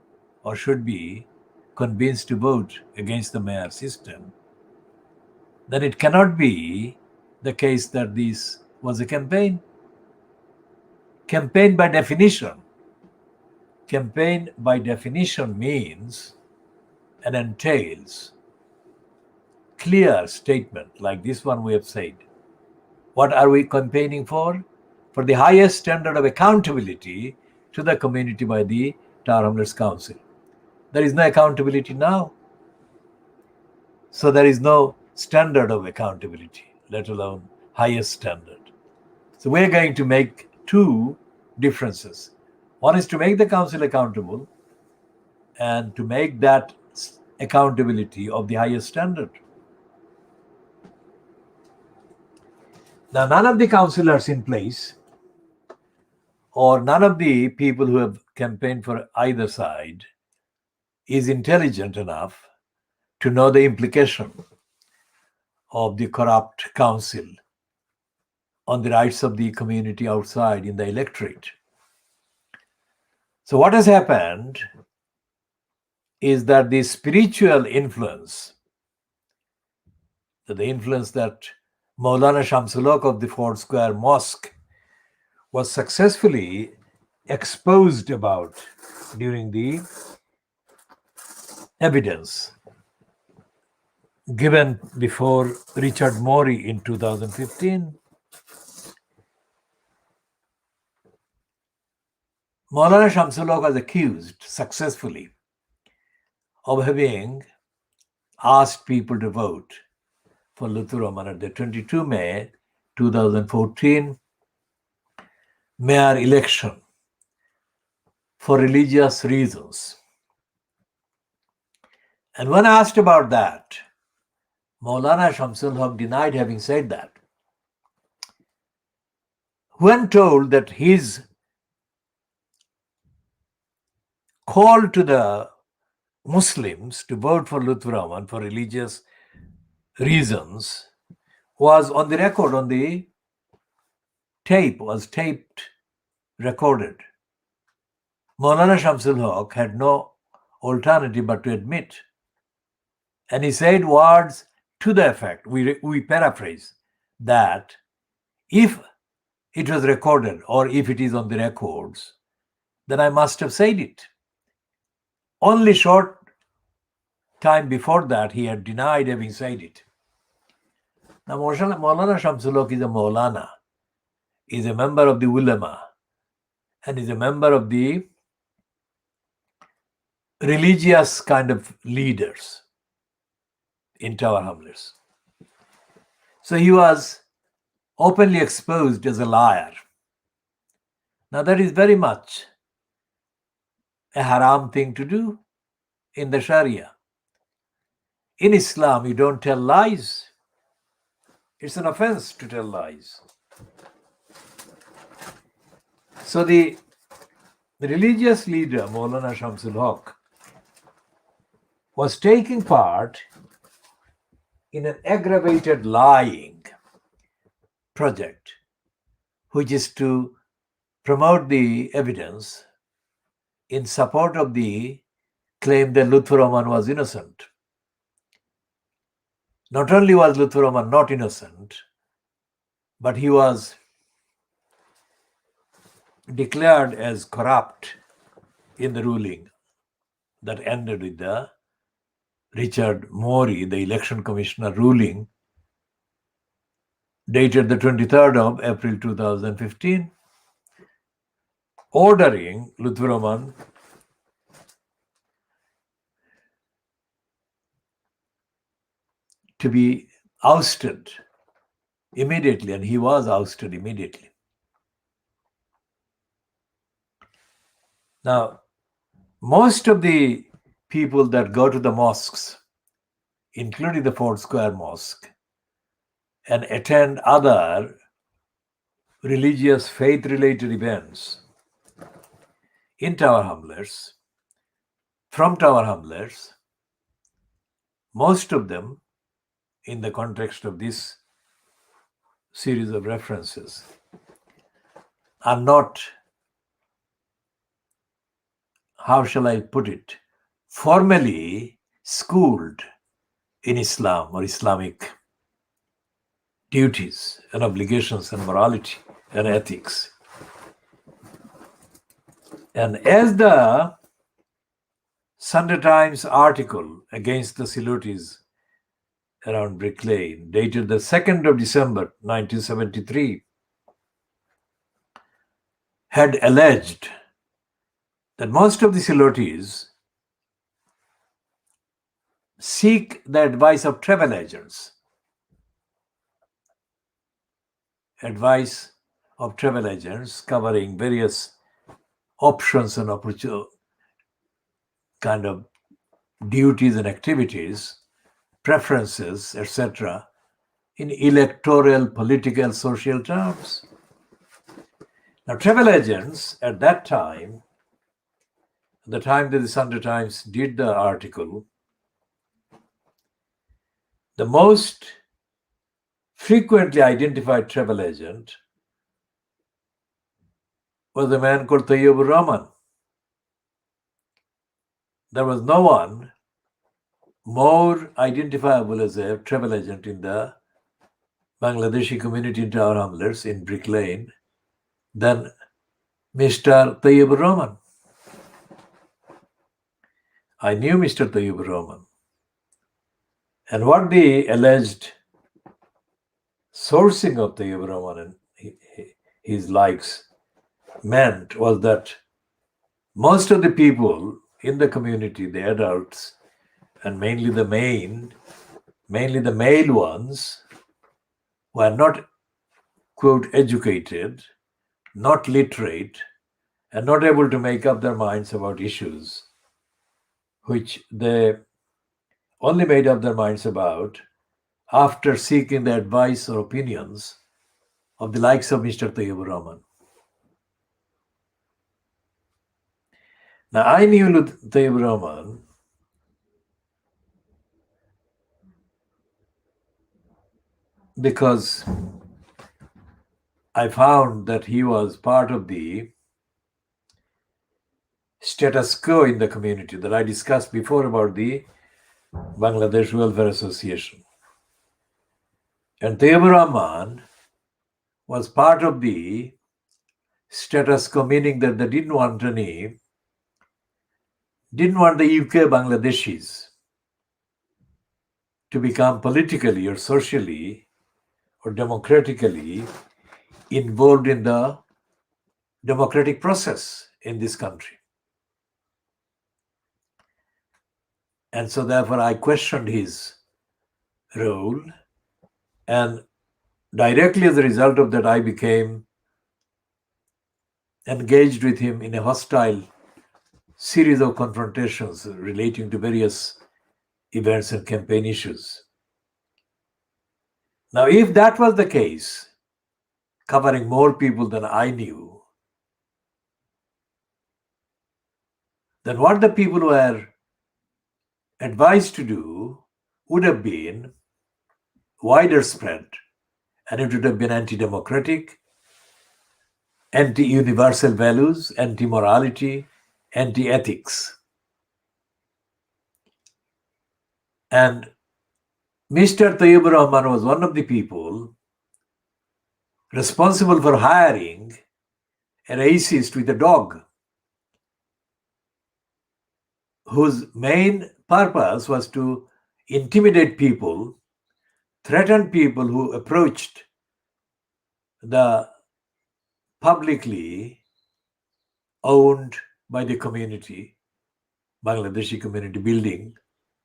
Speaker 1: or should be convinced to vote against the mayor system, then it cannot be the case that this was a campaign. Campaign by definition means and entails clear statement like this one we have said. What are we campaigning for? For the highest standard of accountability to the community by the Tower Hamlets Council. There is no accountability now. So there is no standard of accountability, let alone highest standard. So we're going to make two differences. One is to make the council accountable and to make that accountability of the highest standard. Now, none of the councillors in place or none of the people who have campaigned for either side is intelligent enough to know the implication of the corrupt council on the rights of the community outside in the electorate. So what has happened is that the spiritual influence, the influence that Maulana Shamsul Haq of the Fort Square Mosque was successfully exposed about during the evidence given before Richard Morey in 2015. Maulana Shamsul Haq was accused successfully of having asked people to vote for Lutfur Rahman at the 22 May 2014 mayor election for religious reasons. And when asked about that, Maulana Shamsul Haq denied having said that. When told that his call to the Muslims to vote for Lutfur Rahman for religious reasons was on the record, on the tape, was taped, recorded. Maulana Shamsul Haq had no alternative but to admit. And he said words to the effect, we paraphrase, that if it was recorded or if it is on the records, then I must have said it. Only short time before that, he had denied having said it. Now, Maulana Shamsul Haq is a Maulana, is a member of the ulama, and is a member of the religious kind of leaders in Tower Hamlets. So he was openly exposed as a liar. Now that is very much a haram thing to do in the Sharia. In Islam, you don't tell lies. It's an offense to tell lies. So the religious leader, Maulana Shamsul Haq, was taking part in an aggravated lying project, which is to promote the evidence in support of the claim that Lutfur Rahman was innocent. Not only was Lutfur Rahman not innocent, but he was declared as corrupt in the ruling that ended with the Richard Mori, the election commissioner, ruling dated the 23rd of April 2015, ordering Lutfur Rahman to be ousted immediately, and he was ousted immediately. Now, most of the people that go to the mosques, including the Ford Square Mosque, and attend other religious faith-related events in Tower Hamlets, from Tower Hamlets, most of them, in the context of this series of references, are not, how shall I put it, formally schooled in Islam or Islamic duties and obligations and morality and ethics. And as the Sunday Times article against the Silotis around Brick Lane, dated the 2nd of December 1973, had alleged that most of the Silotis seek the advice of travel agents. Advice of travel agents covering various options and kind of duties and activities, preferences, etc., in electoral, political, social terms. Now, travel agents at that time, the time that the Sunday Times did the article, the most frequently identified travel agent was a man called Tayyibur Rahman. There was no one more identifiable as a travel agent in the Bangladeshi community in Tower Hamlets in Brick Lane than Mr. Tayyibur Rahman. I knew Mr. Tayyibur Rahman. And what the alleged sourcing of Tayyibur Rahman and his likes meant was that most of the people in the community, the adults, and mainly the male ones, were not, quote, educated, not literate, and not able to make up their minds about issues which they only made up their minds about after seeking the advice or opinions of the likes of Mr. Tayyibur Rahman. Now, I knew Tayyibur Rahman because I found that he was part of the status quo in the community that I discussed before about the Bangladesh Welfare Association. And Tayyibur Rahman was part of the status quo, meaning that they didn't want the UK Bangladeshis to become politically or socially or democratically involved in the democratic process in this country. And so therefore I questioned his role, and directly as a result of that I became engaged with him in a hostile series of confrontations relating to various events and campaign issues. Now, if that was the case, covering more people than I knew, then what the people were advised to do would have been wider spread, and it would have been anti-democratic, anti-universal values, anti-morality, anti-ethics. And Mr. Tayyibur Rahman was one of the people responsible for hiring a racist with a dog, whose main purpose was to intimidate people, threaten people who approached the publicly owned by the community, Bangladeshi community building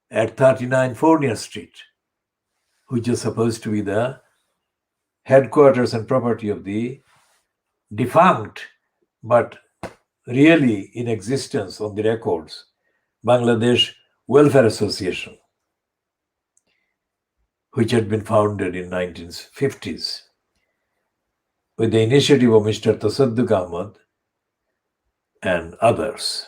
Speaker 1: at 39 Fournier Street, which is supposed to be the headquarters and property of the defunct, but really in existence on the records, Bangladesh Welfare Association, which had been founded in 1950s with the initiative of Mr. Tasadduq Ahmad and others,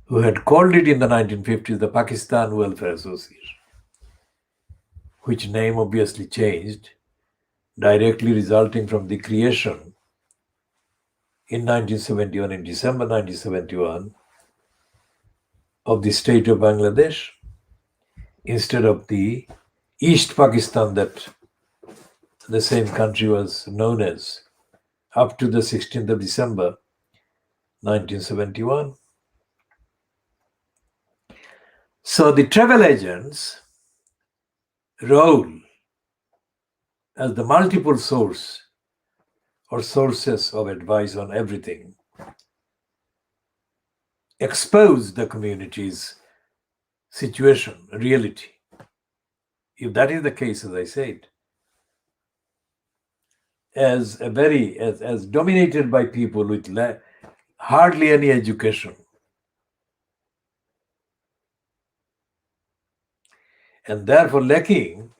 Speaker 1: who had called it in the 1950s the Pakistan Welfare Association, which name obviously changed, directly resulting from the creation in 1971, in December 1971, of the state of Bangladesh, instead of the East Pakistan that the same country was known as up to the 16th of December 1971. So the travel agents' role as the multiple source or sources of advice on everything exposed the community's situation, reality. If that is the case, as I said, as dominated by people with hardly any education, and therefore lacking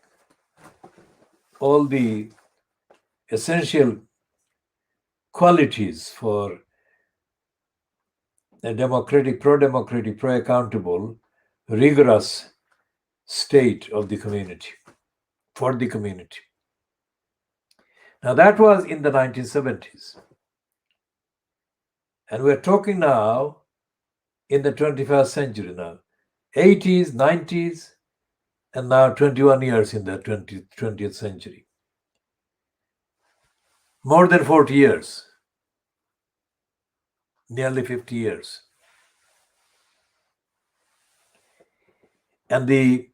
Speaker 1: all the essential qualities for a democratic, pro-accountable, rigorous state of the community, for the community. Now that was in the 1970s. And we're talking now in the 21st century now. 80s, 90s, and now 21 years in the 20th century. More than 40 years. Nearly 50 years. And the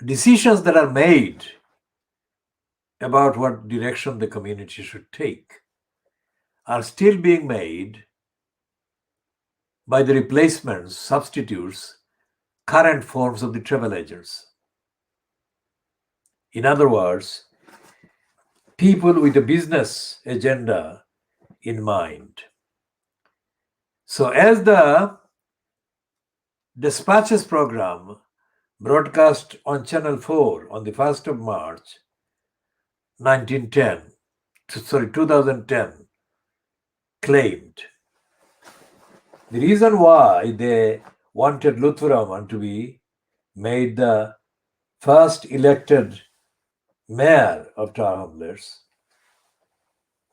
Speaker 1: decisions that are made about what direction the community should take are still being made by the replacements, substitutes, current forms of the travel agents. In other words, people with a business agenda in mind. So as the Dispatches program broadcast on Channel 4 on the 1st of March 2010 claimed, the reason why they wanted Lutfur Rahman to be made the first elected mayor of Tower Hamlets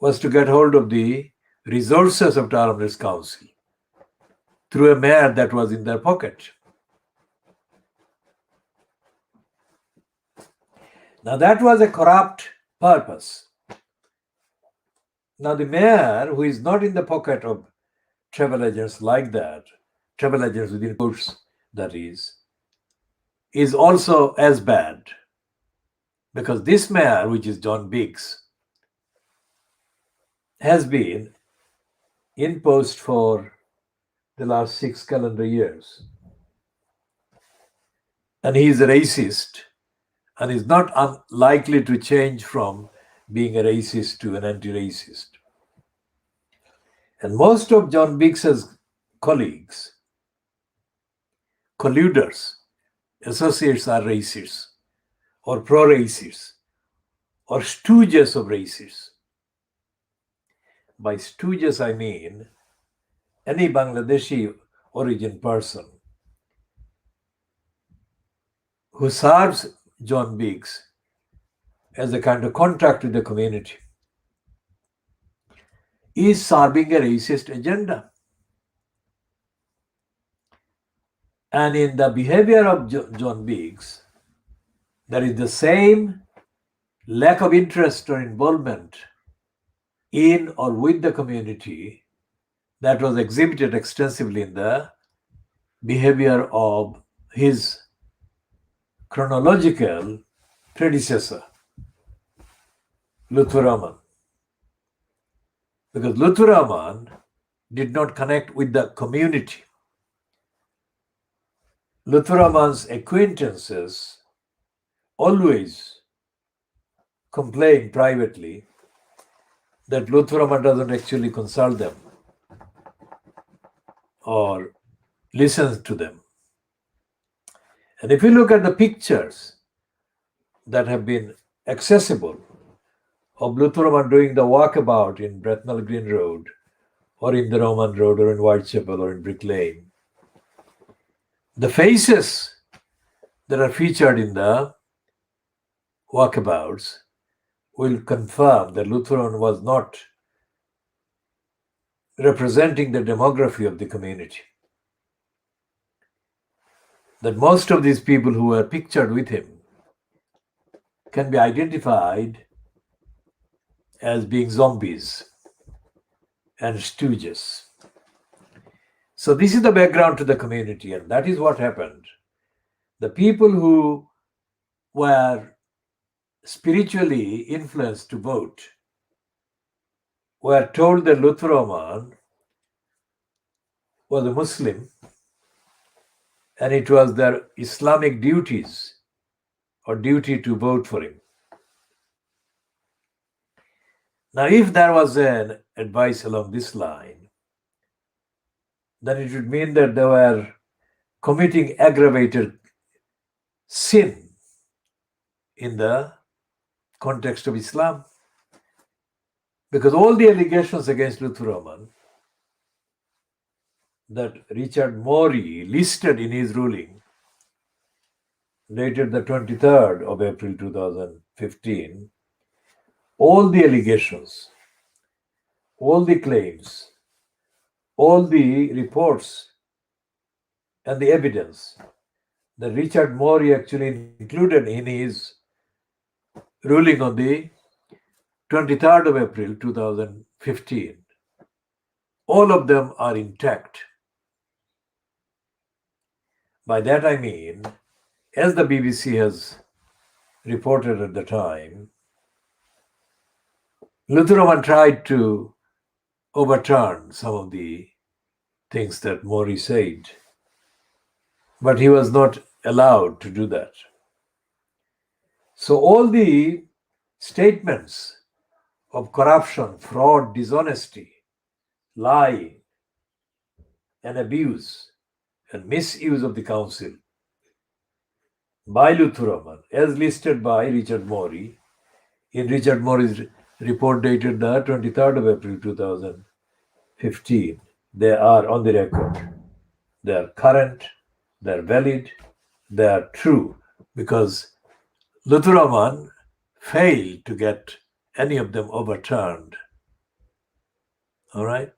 Speaker 1: was to get hold of the resources of Tower Hamlets Council through a mayor that was in their pocket. Now that was a corrupt purpose. Now the mayor, who is not in the pocket of travel agents like that, travel agents within quotes that is also as bad. Because this mayor, which is John Biggs, has been in post for the last 6 calendar years. And he is a racist and is not unlikely to change from being a racist to an anti-racist. And most of John Biggs's colleagues, colluders, associates are racists or pro-racists or stooges of racists. By stooges, I mean any Bangladeshi origin person who serves John Biggs as a kind of contract with the community is serving a racist agenda. And in the behavior of John Biggs, there is the same lack of interest or involvement in or with the community that was exhibited extensively in the behavior of his chronological predecessor, Lutfur Rahman. Because Lutfur Rahman did not connect with the community. Lutfur Rahman's acquaintances always complain privately that Lutfur Rahman doesn't actually consult them or listen to them. And if you look at the pictures that have been accessible of Lutfur Rahman doing the walkabout in Bracknell Green Road or in the Roman Road or in Whitechapel or in Brick Lane, the faces that are featured in the walkabouts will confirm that Lutfur Rahman was not representing the demography of the community. That most of these people who were pictured with him can be identified as being zombies and stooges. So this is the background to the community, and that is what happened. The people who were spiritually influenced to vote were told that Lutfur Rahman was a Muslim and it was their Islamic duties or duty to vote for him. Now, if there was an advice along this line, then it would mean that they were committing aggravated sin in the context of Islam. Because all the allegations against Lutfur Rahman that Richard Morey listed in his ruling, dated the 23rd of April 2015, all the allegations, all the claims, all the reports and the evidence that Richard Morey actually included in his ruling on the 23rd of April 2015, all of them are intact. By that I mean, as the BBC has reported at the time, Lutfur Rahman tried to overturn some of the things that Morey said, but he was not allowed to do that. So all the statements of corruption, fraud, dishonesty, lying, and abuse and misuse of the council by Luthuraman, as listed by Richard Morey in Richard Morey's report dated the 23rd of April 2015. They are on the record. They are current, they are valid, they are true, because Luthuraman failed to get any of them overturned. All right?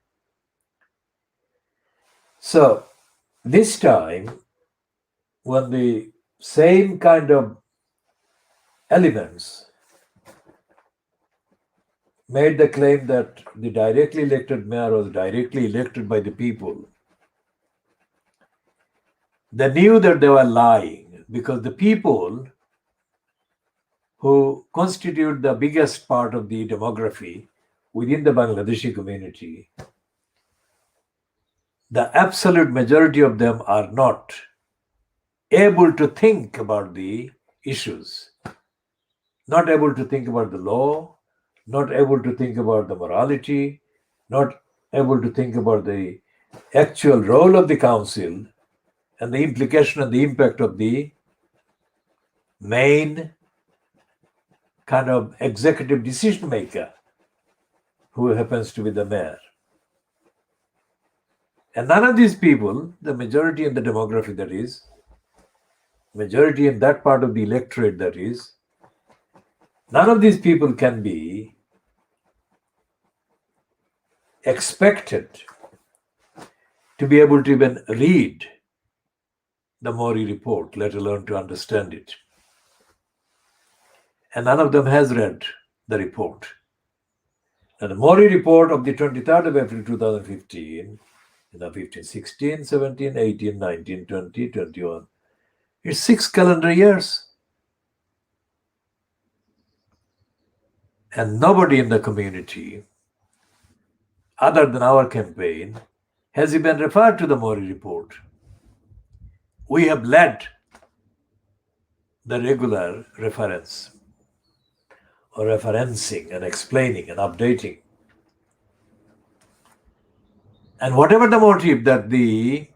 Speaker 1: So, this time, when the same kind of elements made the claim that the directly elected mayor was directly elected by the people, they knew that they were lying, because the people who constitute the biggest part of the demography within the Bangladeshi community, the absolute majority of them are not able to think about the issues, not able to think about the law, not able to think about the morality, not able to think about the actual role of the council and the implication and the impact of the main kind of executive decision maker, who happens to be the mayor. And none of these people, the majority in the demography, that is, majority in that part of the electorate, that is, none of these people can be expected to be able to even read the Morey report, let alone to understand it. And none of them has read the report. And the Morey report of the 23rd of April 2015, 15, 16, 17, 18, 19, 20, 21, it's 6 calendar years. And nobody in the community, other than our campaign, has even referred to the Morey report. We have led the regular reference or referencing and explaining and updating. And whatever the motive that the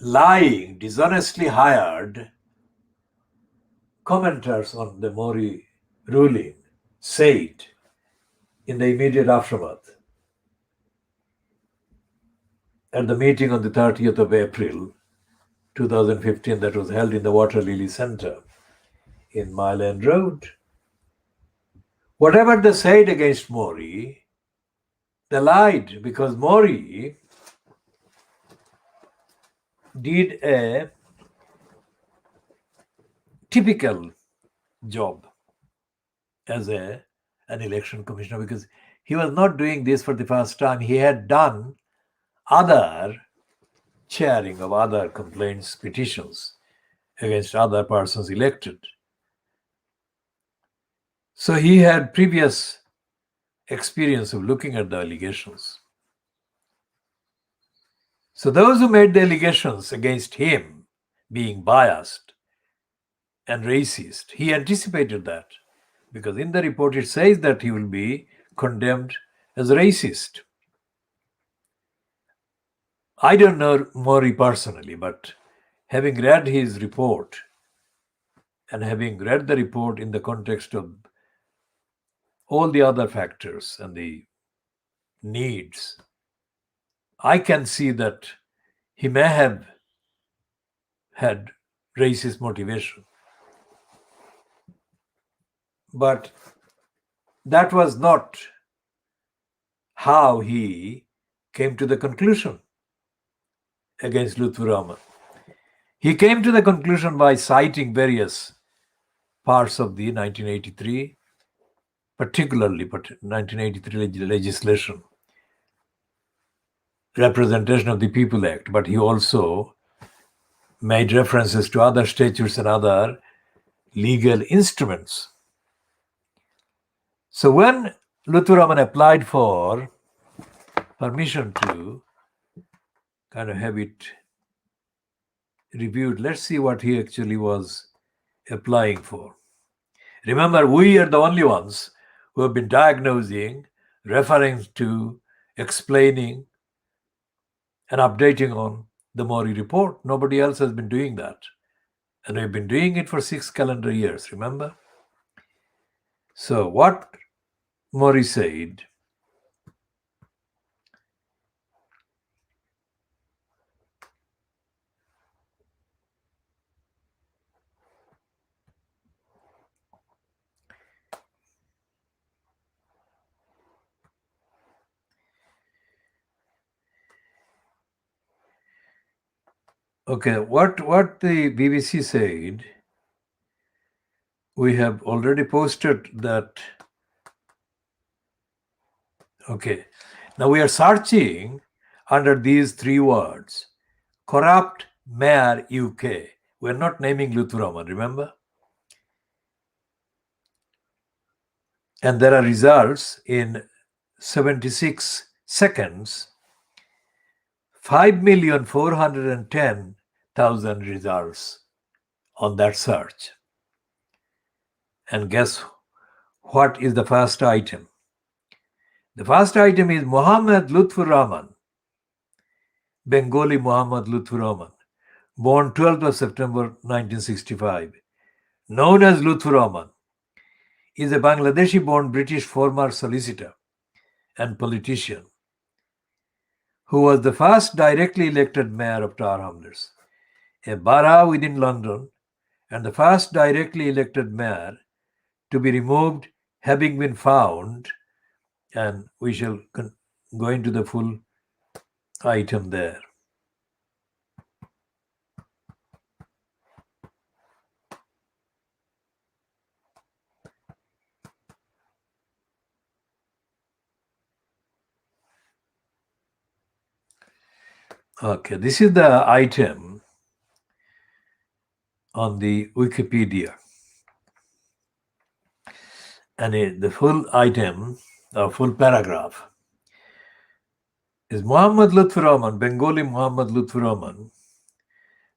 Speaker 1: lying, dishonestly hired commenters on the Morey ruling said in the immediate aftermath, at the meeting on the 30th of April 2015 that was held in the Water Lily Center in Mile End Road, whatever they said against Morey, they lied, because Morey did a typical job as an election commissioner, because he was not doing this for the first time. He had done other chairing of other complaints, petitions against other persons elected. So he had previous experience of looking at the allegations. So those who made the allegations against him being biased and racist, he anticipated that, because in the report it says that he will be condemned as racist. I don't know Morey personally, but having read his report and having read the report in the context of all the other factors and the needs, I can see that he may have had racist motivation. But that was not how he came to the conclusion against Luthuraman. He came to the conclusion by citing various parts of the 1983, particularly 1983 legislation, Representation of the People Act, but he also made references to other statutes and other legal instruments. So when Luthuraman applied for permission to kind of have it reviewed, let's see what he actually was applying for. Remember, we are the only ones who have been diagnosing, referring to, explaining, and updating on the Mori report. Nobody else has been doing that. And we've been doing it for 6 calendar years, remember? So, what Mori said, okay, what the BBC said, we have already posted that. Okay, now we are searching under these 3 words: corrupt mayor UK. We're not naming Luthuraman, remember? And there are results in 76 seconds, 5,410,000 results on that search. And guess what is the first item? The first item is Muhammad Lutfur Rahman, Bengali Muhammad Lutfur Rahman, born 12th of September 1965, known as Lutfur Rahman, is a Bangladeshi-born British former solicitor and politician who was the first directly elected mayor of Tower Hamlets, a borough within London, and the first directly elected mayor to be removed having been found, and we shall go into the full item there. Okay, this is the item on the Wikipedia. And the full item, or full paragraph, is Muhammad Lutfur Rahman, Bengali Muhammad Lutfur Rahman,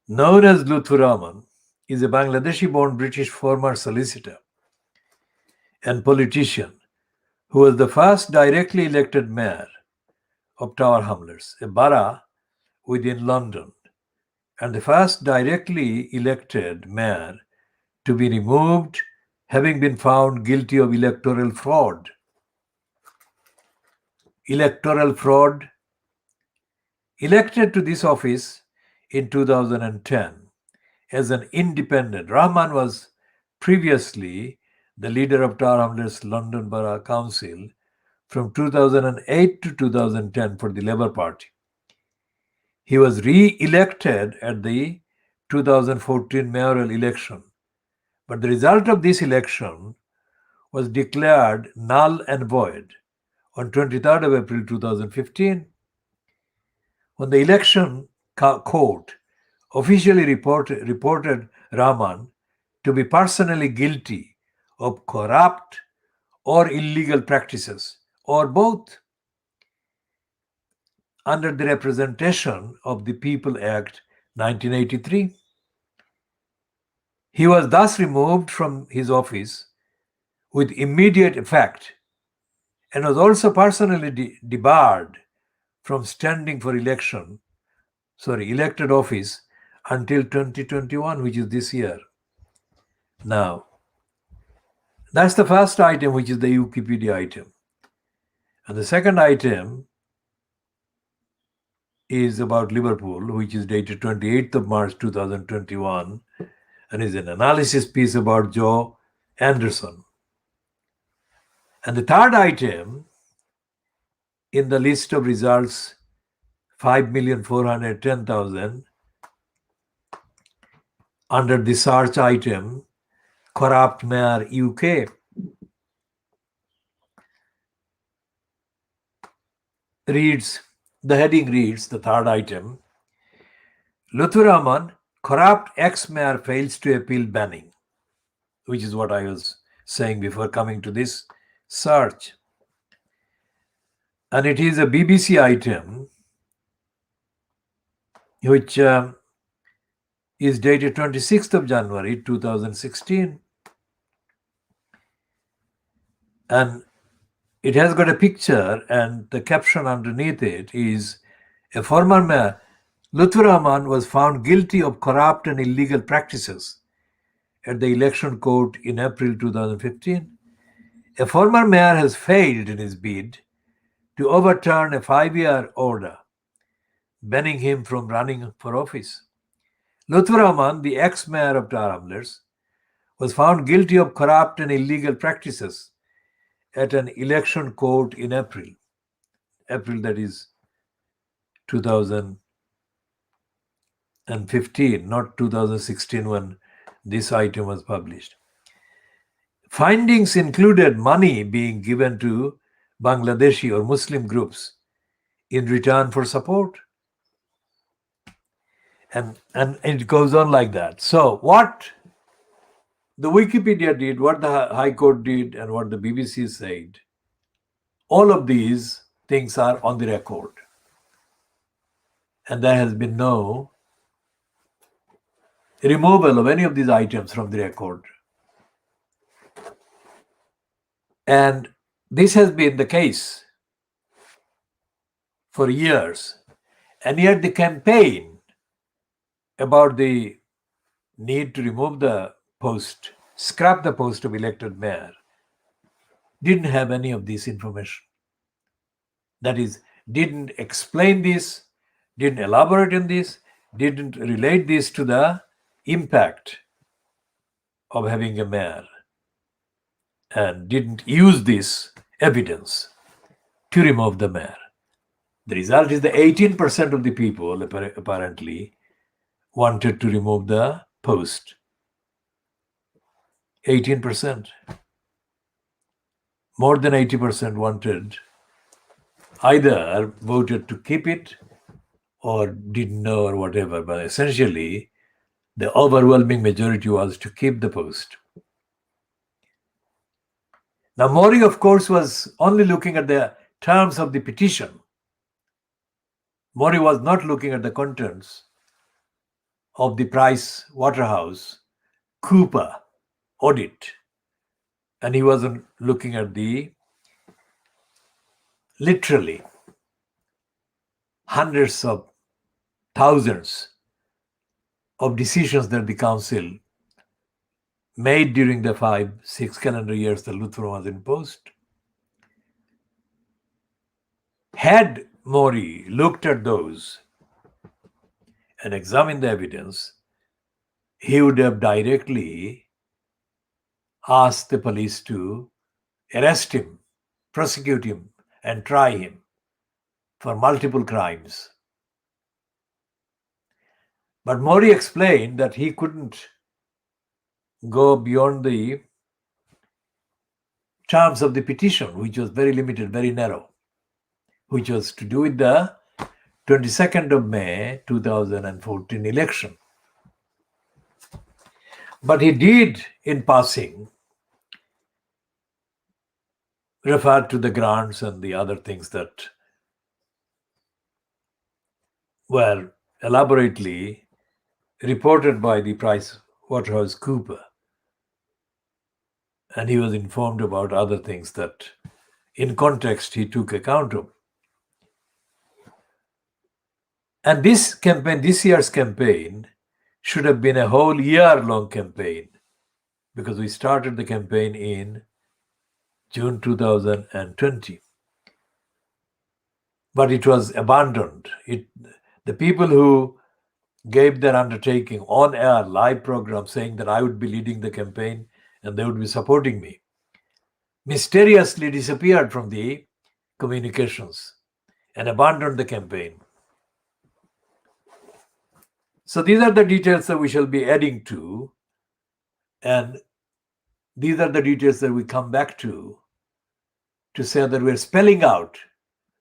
Speaker 1: known as Lutfur Rahman, is a Bangladeshi-born British former solicitor and politician who was the first directly elected mayor of Tower Hamlets, a borough within London, and the first directly elected mayor to be removed having been found guilty of electoral fraud. Electoral fraud. Elected to this office in 2010 as an independent. Rahman was previously the leader of Tower Hamlets London Borough Council from 2008 to 2010 for the Labour Party. He was re-elected at the 2014 mayoral election, but the result of this election was declared null and void on 23rd of April 2015, when the election court officially reported Rahman to be personally guilty of corrupt or illegal practices, or both, under the Representation of the People Act 1983. He was thus removed from his office with immediate effect and was also personally debarred from standing for elected office until 2021, which is this year. Now, that's the first item, which is the Wikipedia item. And the second item is about Liverpool, which is dated 28th of March 2021, and is an analysis piece about Joe Anderson. And the third item in the list of results, 5,410,000, under the search item, Corrupt Mayor UK, the heading reads, the third item, Lutfur Rahman, corrupt ex-mayor fails to appeal banning, which is what I was saying before coming to this search. And it is a BBC item which is dated 26th of January 2016. And it has got a picture, and the caption underneath it is, a former mayor, Lutfur Rahman, was found guilty of corrupt and illegal practices at the election court in April 2015. A former mayor has failed in his bid to overturn a 5-year order banning him from running for office. Lutfur Rahman, the ex-mayor of Tar Hamlets, was found guilty of corrupt and illegal practices at an election court in April, that is 2015, not 2016 when this item was published. Findings included money being given to Bangladeshi or Muslim groups in return for support. And it goes on like that. So what the Wikipedia did, what the High Court did, and what the BBC said, all of these things are on the record. And there has been no removal of any of these items from the record. And this has been the case for years. And yet the campaign about the need to remove the post, scrap the post of elected mayor, didn't have any of this information. That is, didn't explain this, didn't elaborate on this, didn't relate this to the impact of having a mayor, and didn't use this evidence to remove the mayor. The result is that 18% of the people apparently wanted to remove the post. 18%. More than 80% wanted, either voted to keep it or didn't know or whatever, but essentially the overwhelming majority was to keep the post. Now Mori, of course, was only looking at the terms of the petition. Mori was not looking at the contents of the Price Waterhouse Cooper audit, and he wasn't looking at the literally hundreds of thousands of decisions that the council made during the 5-6 calendar years that Lutfur was in post. Had Mori looked at those and examined the evidence, he would have directly asked the police to arrest him, prosecute him, and try him for multiple crimes. But Mori explained that he couldn't go beyond the terms of the petition, which was very limited, very narrow, which was to do with the 22nd of May 2014 election. But he did, in passing, refer to the grants and the other things that were elaborately reported by the Price Waterhouse Cooper. And he was informed about other things that, in context, he took account of. And this campaign, this year's campaign, should have been a whole year-long campaign, because we started the campaign in June 2020. But it was abandoned. The people who gave their undertaking on air live program saying that I would be leading the campaign and they would be supporting me, mysteriously disappeared from the communications and abandoned the campaign. So these are the details that we shall be adding to, and these are the details that we come back to say that we're spelling out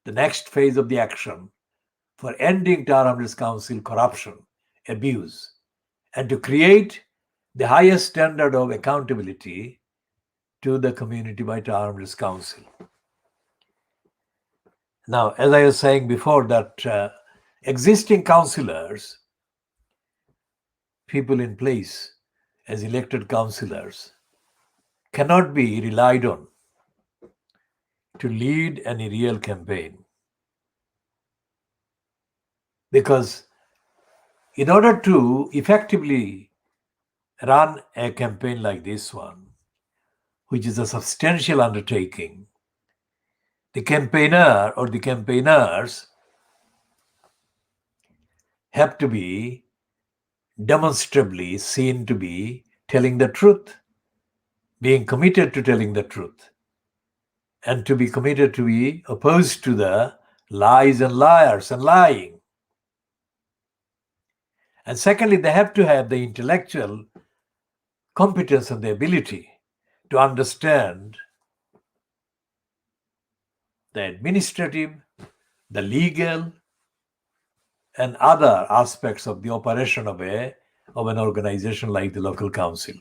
Speaker 1: the next phase of the action for ending Tar Hamlets Council corruption, abuse, and to create the highest standard of accountability to the community by Tar Hamlets Council. Now, as I was saying before, that existing councillors, people in place as elected councillors, cannot be relied on to lead any real campaign. Because in order to effectively run a campaign like this one, which is a substantial undertaking, the campaigner or the campaigners have to be demonstrably seen to be telling the truth, being committed to telling the truth, and to be committed to be opposed to the lies and liars and lying. And secondly, they have to have the intellectual competence and the ability to understand the administrative, the legal, and other aspects of the operation of an organization like the local council.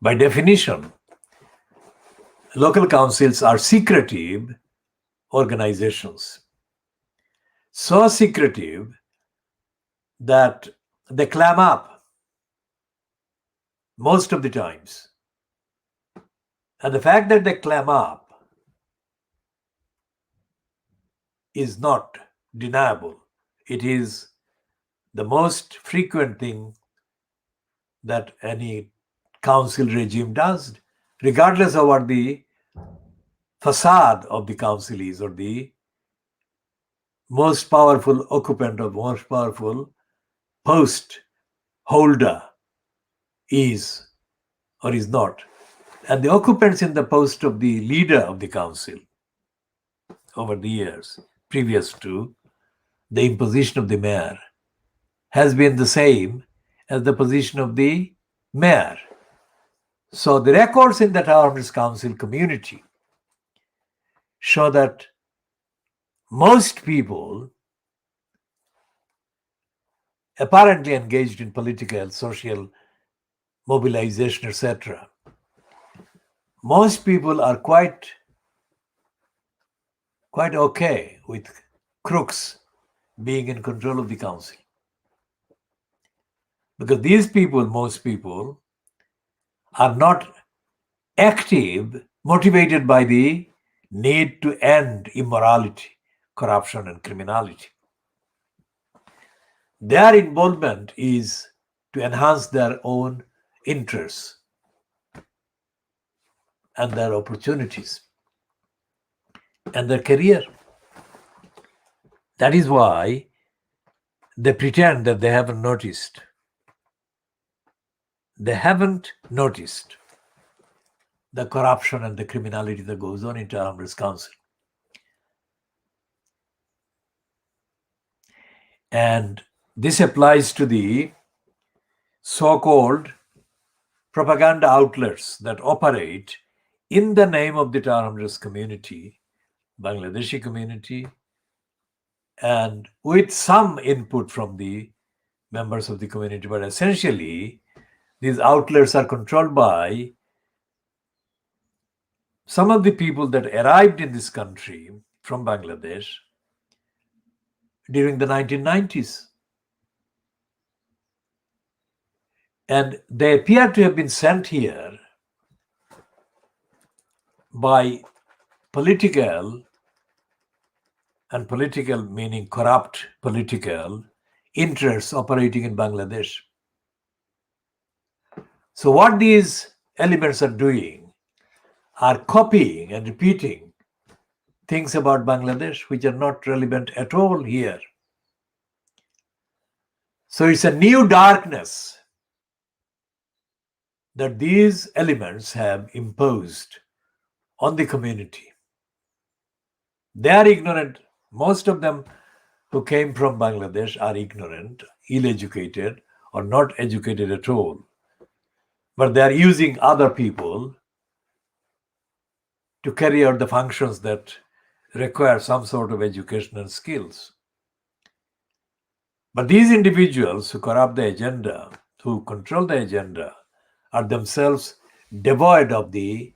Speaker 1: By definition, local councils are secretive organizations. So secretive that they clam up most of the times. And the fact that they clam up is not deniable. It is the most frequent thing that any council regime does, regardless of what the facade of the council is, or the most powerful occupant or most powerful post holder is or is not. And the occupants in the post of the leader of the council over the years, previous to the imposition of the mayor, has been the same as the position of the mayor. So the records in the Tower Hamlets Council community show that most people apparently engaged in political, social mobilization, etc., most people are quite okay with crooks being in control of the council. Because these people, most people, are not active, motivated by the need to end immorality, corruption, and criminality. Their involvement is to enhance their own interests and their opportunities and their career. That is why they pretend that they haven't noticed. They haven't noticed the corruption and the criminality that goes on in Tower Hamlets Council. And this applies to the so-called propaganda outlets that operate in the name of the Tower Hamlets community, Bangladeshi community, and with some input from the members of the community. But essentially, these outlets are controlled by some of the people that arrived in this country from Bangladesh during the 1990s. And they appear to have been sent here by political meaning corrupt political interests operating in Bangladesh. So what these elements are doing are copying and repeating things about Bangladesh which are not relevant at all here. So it's a new darkness that these elements have imposed on the community. They are ignorant. Most of them who came from Bangladesh are ignorant, ill-educated, or not educated at all. But they are using other people to carry out the functions that require some sort of education and skills. But these individuals who corrupt the agenda, who control the agenda, are themselves devoid of the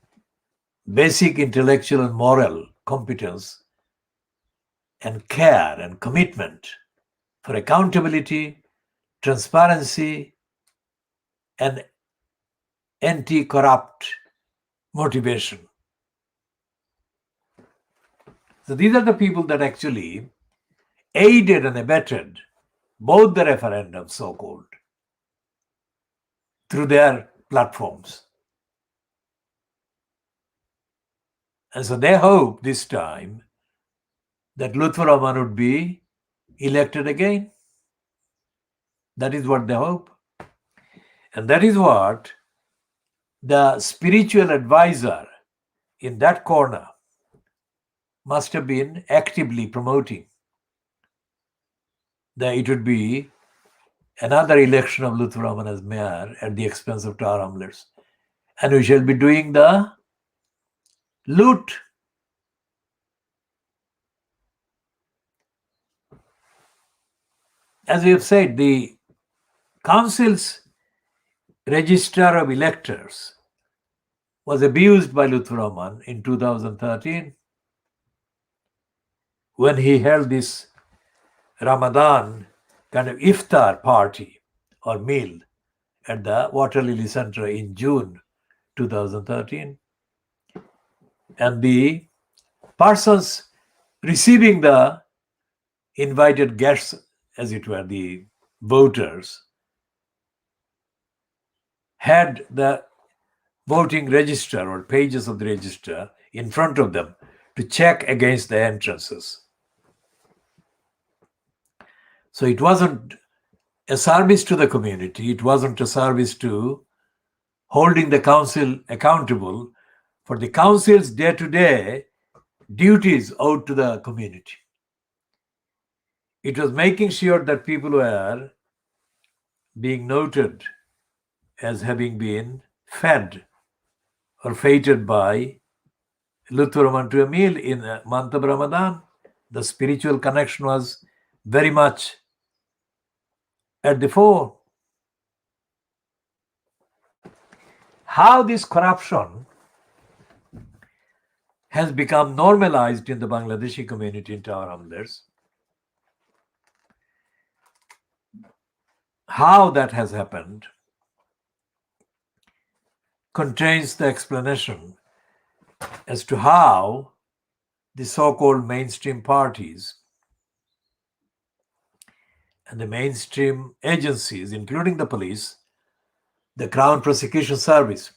Speaker 1: basic intellectual and moral competence and care and commitment for accountability, transparency, and anti-corrupt motivation. So these are the people that actually aided and abetted both the referendums, so-called, through their platforms. And so they hope this time that Lutfur Rahman would be elected again. That is what they hope. And that is what the spiritual advisor in that corner must have been actively promoting. That it would be another election of Lutfur Rahman as mayor at the expense of Tower Hamlets. And we shall be doing the loot. As we have said, the council's registrar of electors was abused by Lutfur Rahman in 2013 when he held this Ramadan kind of iftar party or meal at the Water Lily Center in June 2013. And the persons receiving the invited guests, as it were, the voters, had the voting register or pages of the register in front of them to check against the entrances. So it wasn't a service to the community, it wasn't a service to holding the council accountable for the council's day-to-day duties owed to the community. It was making sure that people were being noted as having been fed or fated by Lutfur Rahman to a meal in the month of Ramadan. The spiritual connection was very much at the fore. How this corruption has become normalized in the Bangladeshi community in Tower Hamlets, how that has happened, contains the explanation as to how the so-called mainstream parties and the mainstream agencies, including the police, the Crown Prosecution Service,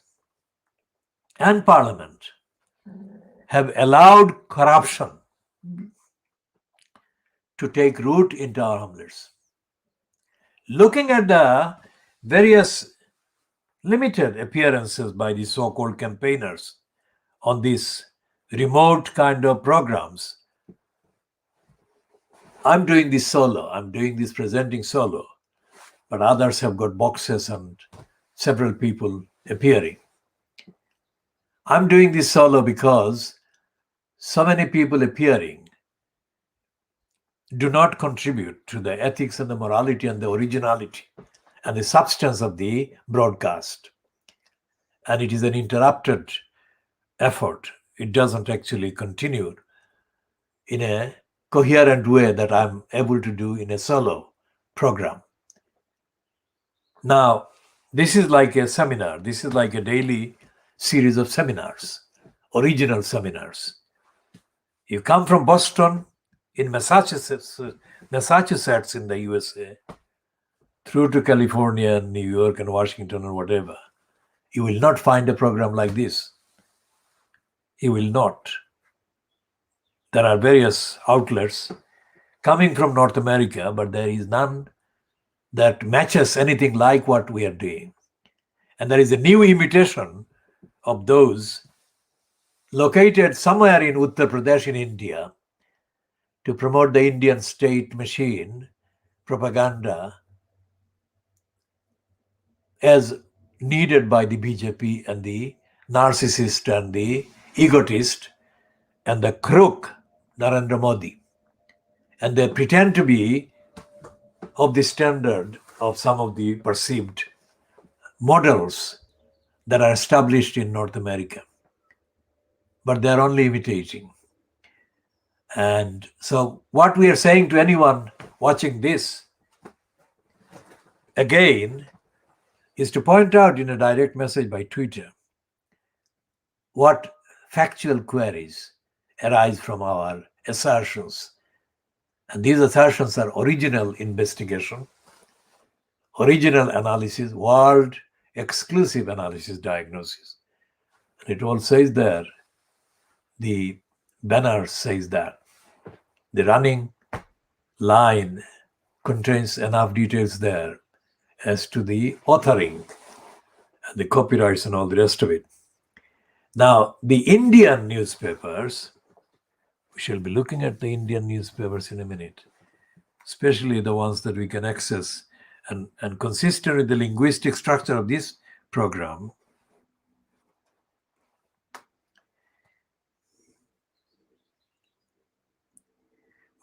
Speaker 1: and Parliament, have allowed corruption to take root in Tower Hamlets. Looking at the various limited appearances by the so-called campaigners on these remote kind of programs, I'm doing this solo, I'm doing this presenting solo, but others have got boxes and several people appearing. I'm doing this solo because so many people appearing do not contribute to the ethics and the morality and the originality and the substance of the broadcast. And it is an interrupted effort. It doesn't actually continue in a coherent way that I'm able to do in a solo program. Now, this is like a seminar. This is like a daily series of seminars, original seminars. You come from Boston in Massachusetts in the USA, through to California and New York and Washington and whatever. You will not find a program like this. You will not. There are various outlets coming from North America, but there is none that matches anything like what we are doing. And there is a new imitation of those located somewhere in Uttar Pradesh in India to promote the Indian state machine propaganda as needed by the BJP and the narcissist and the egotist and the crook Narendra Modi. And they pretend to be of the standard of some of the perceived models that are established in North America. But they're only imitating. And so what we are saying to anyone watching this, again, is to point out in a direct message by Twitter what factual queries arise from our assertions. And these assertions are original investigation, original analysis, world exclusive analysis diagnosis. And it all says there, the banner says that. The running line contains enough details there as to the authoring and the copyrights and all the rest of it. Now, the Indian newspapers, we shall be looking at the Indian newspapers in a minute, especially the ones that we can access and consistent with the linguistic structure of this program.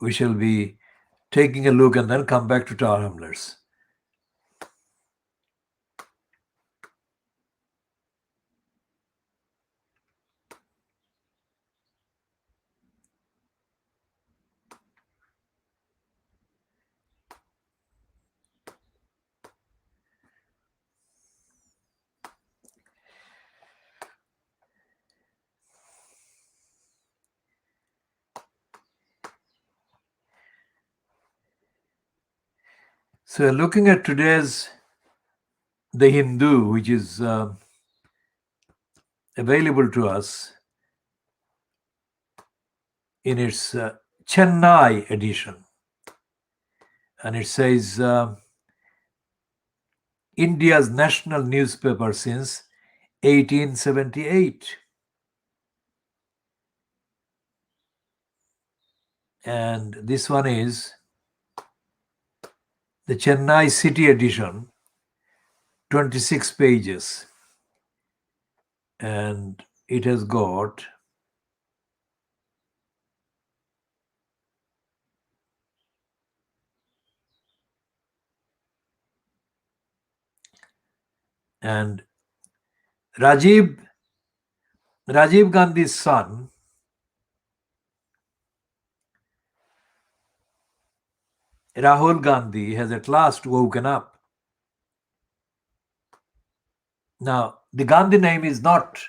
Speaker 1: We shall be taking a look and then come back to Tower Hamlets. So looking at today's The Hindu, which is available to us in its Chennai edition. And it says, India's national newspaper since 1878. And this one is the Chennai City edition, 26 pages. And it has got and Rajiv Gandhi's son, Rahul Gandhi, has at last woken up. Now, the Gandhi name is not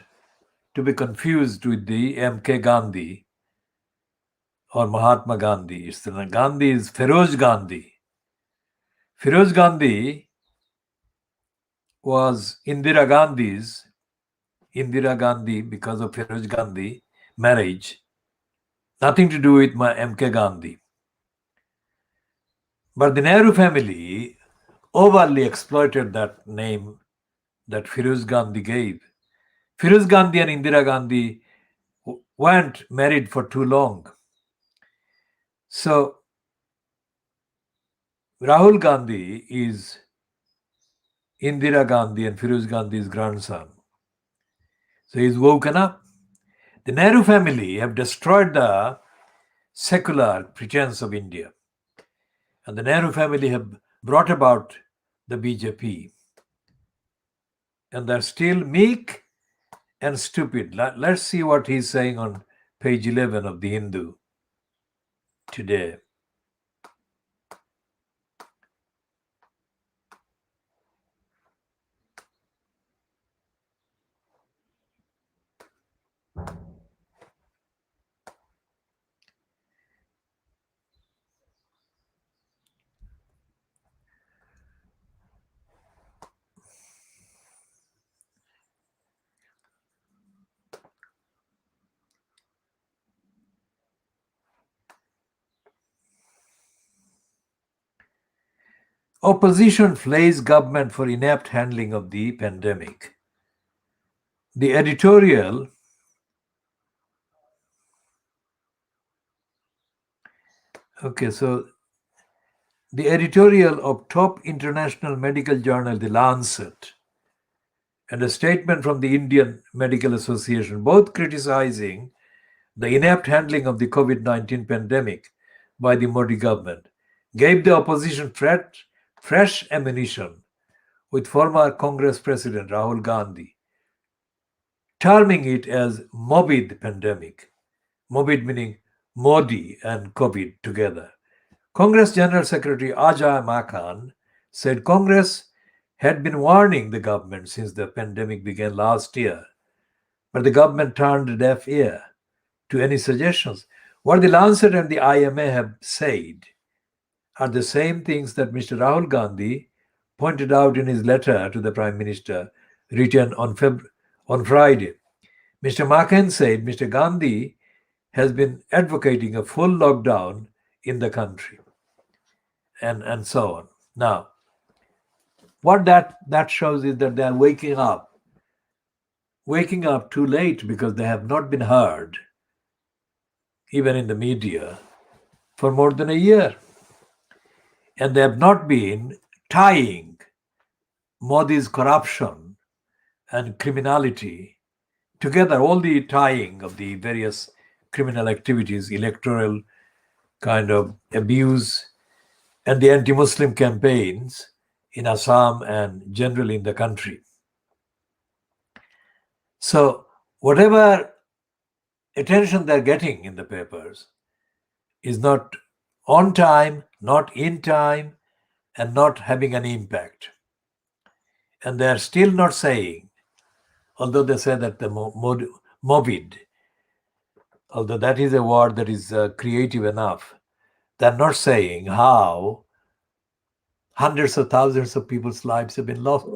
Speaker 1: to be confused with the M.K. Gandhi or Mahatma Gandhi. Gandhi is Feroz Gandhi. Feroz Gandhi was Indira Gandhi, because of Feroz Gandhi marriage, nothing to do with my M.K. Gandhi. But the Nehru family overly exploited that name that Feroz Gandhi gave. Feroz Gandhi and Indira Gandhi weren't married for too long. So Rahul Gandhi is Indira Gandhi and Feroz Gandhi's grandson. So he's woken up. The Nehru family have destroyed the secular pretense of India. And the Nehru family have brought about the BJP. And they're still meek and stupid. Let's see what he's saying on page 11 of the Hindu today. Opposition flays government for inept handling of the pandemic. The editorial the editorial of top international medical journal, The Lancet, and a statement from the Indian Medical Association, both criticizing the inept handling of the COVID-19 pandemic by the Modi government, gave the opposition fresh ammunition, with former Congress President Rahul Gandhi terming it as Mobid pandemic. Mobid meaning Modi and COVID together. Congress General Secretary Ajay Makhan said Congress had been warning the government since the pandemic began last year, but the government turned a deaf ear to any suggestions. What the Lancet and the IMA have said are the same things that Mr. Rahul Gandhi pointed out in his letter to the Prime Minister written on Friday. Mr. Maken said Mr. Gandhi has been advocating a full lockdown in the country, and so on. Now, what that shows is that they are waking up too late because they have not been heard, even in the media, for more than a year. And they have not been tying Modi's corruption and criminality together, all the tying of the various criminal activities, electoral kind of abuse, and the anti-Muslim campaigns in Assam and generally in the country. So whatever attention they're getting in the papers is not on time, not in time, and not having any impact. And they're still not saying, although they say that the morbid, although that is a word that is creative enough, they're not saying how hundreds of thousands of people's lives have been lost.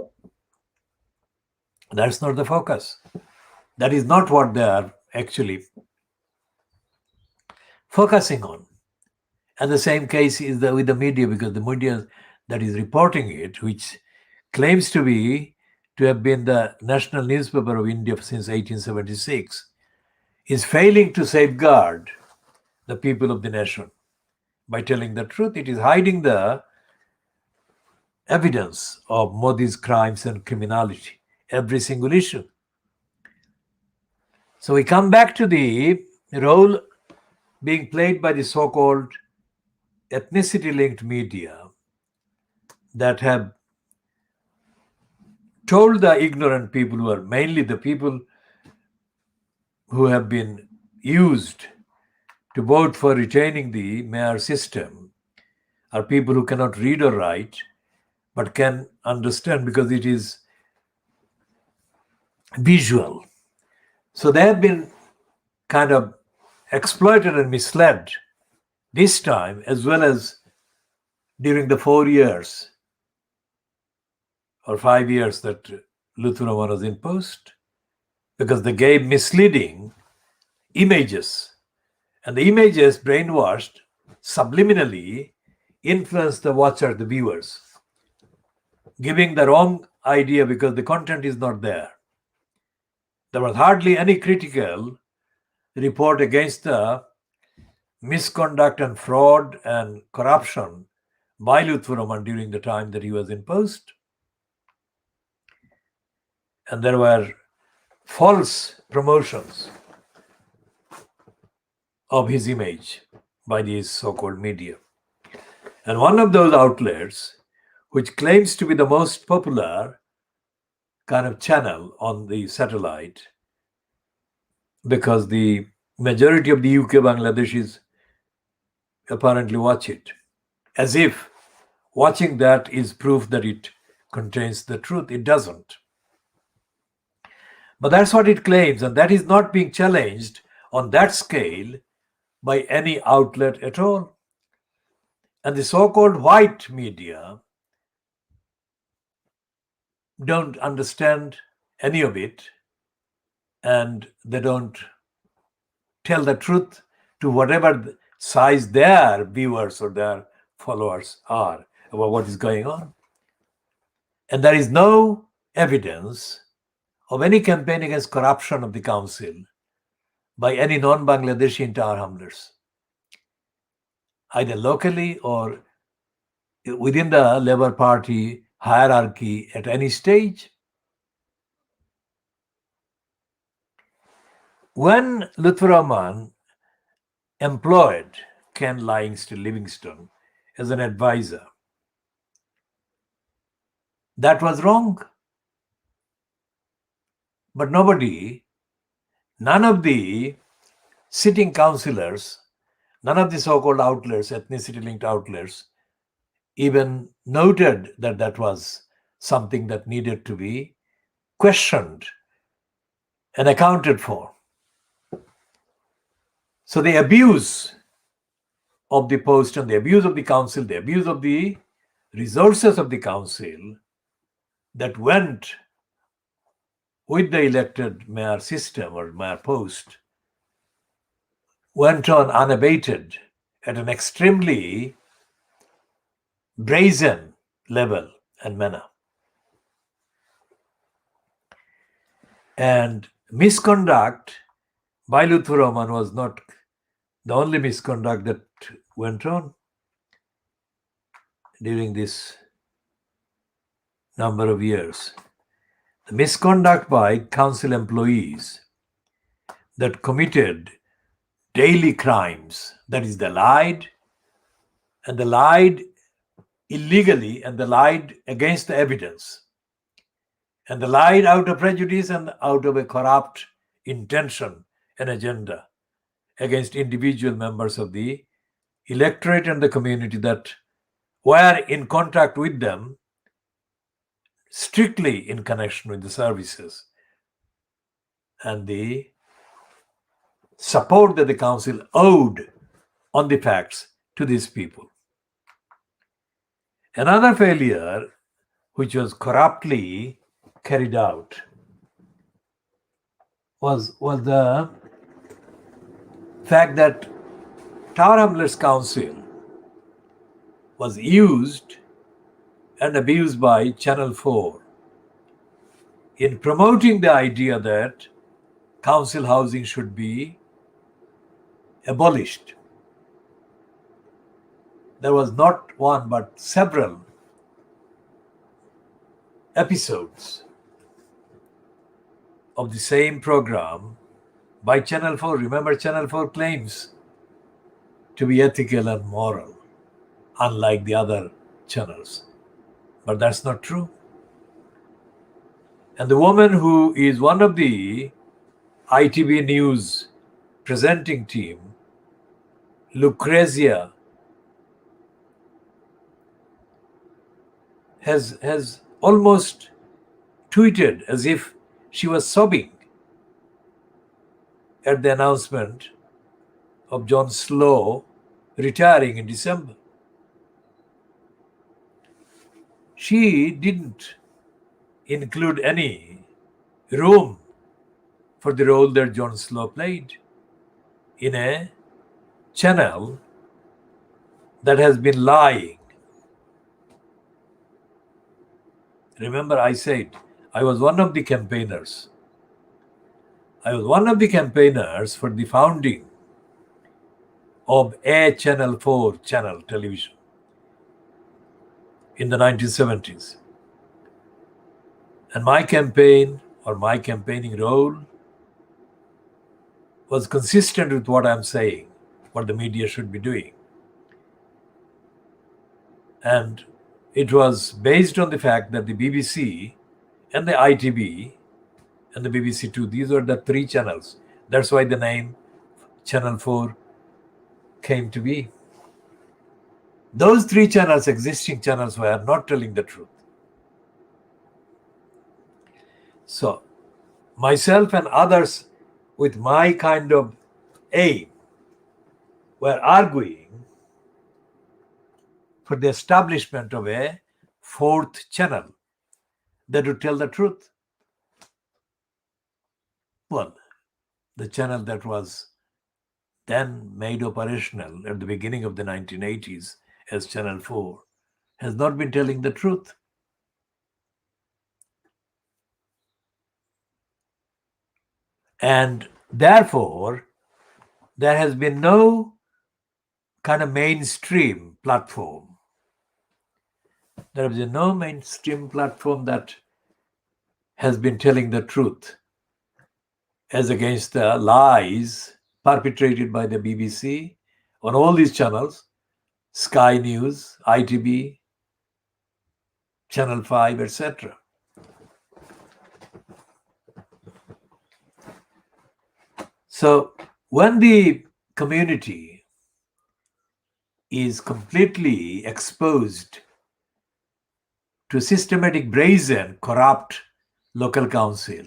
Speaker 1: That's not the focus. That is not what they are actually focusing on. And the same case is with the media, because the media that is reporting it, which claims to have been the national newspaper of India since 1876, is failing to safeguard the people of the nation by telling the truth. It is hiding the evidence of Modi's crimes and criminality, every single issue. So we come back to the role being played by the so-called ethnicity-linked media that have told the ignorant people, who are mainly the people who have been used to vote for retaining the mayor system, are people who cannot read or write, but can understand because it is visual. So they have been kind of exploited and misled this time, as well as during the 4 years or 5 years that Lutfur Rahman was in post, because they gave misleading images, and the images, brainwashed, subliminally influenced the watcher, the viewers, giving the wrong idea because the content is not there. There was hardly any critical report against the misconduct and fraud and corruption by Lutfur Rahman during the time that he was in post. And there were false promotions of his image by these so-called media. And one of those outlets, which claims to be the most popular kind of channel on the satellite, because the majority of the UK Bangladeshis apparently watch it, as if watching that is proof that it contains the truth. It doesn't. But that's what it claims, and that is not being challenged on that scale by any outlet at all. And the so-called white media don't understand any of it, and they don't tell the truth to whatever size their viewers or their followers are about what is going on. And there is no evidence of any campaign against corruption of the council by any non-Bangladeshi in Tower Hamlets, either locally or within the Labour Party hierarchy at any stage. When Lutfur Rahman employed Ken Livingstone as an advisor, that was wrong. But none of the sitting councillors, none of the so-called outlets, ethnicity-linked outlets, even noted that that was something that needed to be questioned and accounted for. So the abuse of the post and the abuse of the council, the abuse of the resources of the council that went with the elected mayor system or mayor post went on unabated at an extremely brazen level and manner. And misconduct by Lutfur Rahman was not the only misconduct that went on during this number of years. The misconduct by council employees that committed daily crimes, that is, they lied, and they lied illegally, and they lied against the evidence, and they lied out of prejudice and out of a corrupt intention and agenda against individual members of the electorate and the community that were in contact with them, strictly in connection with the services and the support that the council owed on the facts to these people. Another failure which was corruptly carried out was the fact that Tower Hamlets Council was used and abused by Channel 4 in promoting the idea that council housing should be abolished. There was not one but several episodes of the same program by Channel 4. Remember, Channel 4 claims to be ethical and moral, unlike the other channels. But that's not true. And the woman who is one of the ITV News presenting team, Lucrezia, has almost tweeted as if she was sobbing at the announcement of John Slow retiring in December. She didn't include any room for the role that John Slow played in a channel that has been lying. Remember, I said I was one of the campaigners. I was one of the campaigners for the founding of a Channel 4 channel television in the 1970s. And my campaign or my campaigning role was consistent with what I'm saying, what the media should be doing. And it was based on the fact that the BBC and the ITV and the BBC Two, these were the three channels. That's why the name Channel 4 came to be. Those three channels, existing channels, were not telling the truth. So, myself and others with my kind of aim were arguing for the establishment of a fourth channel that would tell the truth. Well, the channel that was then made operational at the beginning of the 1980s as Channel 4 has not been telling the truth. And therefore, there has been no kind of mainstream platform. There has been no mainstream platform that has been telling the truth as against the lies perpetrated by the BBC on all these channels, Sky News, ITV, Channel 5, etc. So when the community is completely exposed to systematic, brazen, corrupt local council,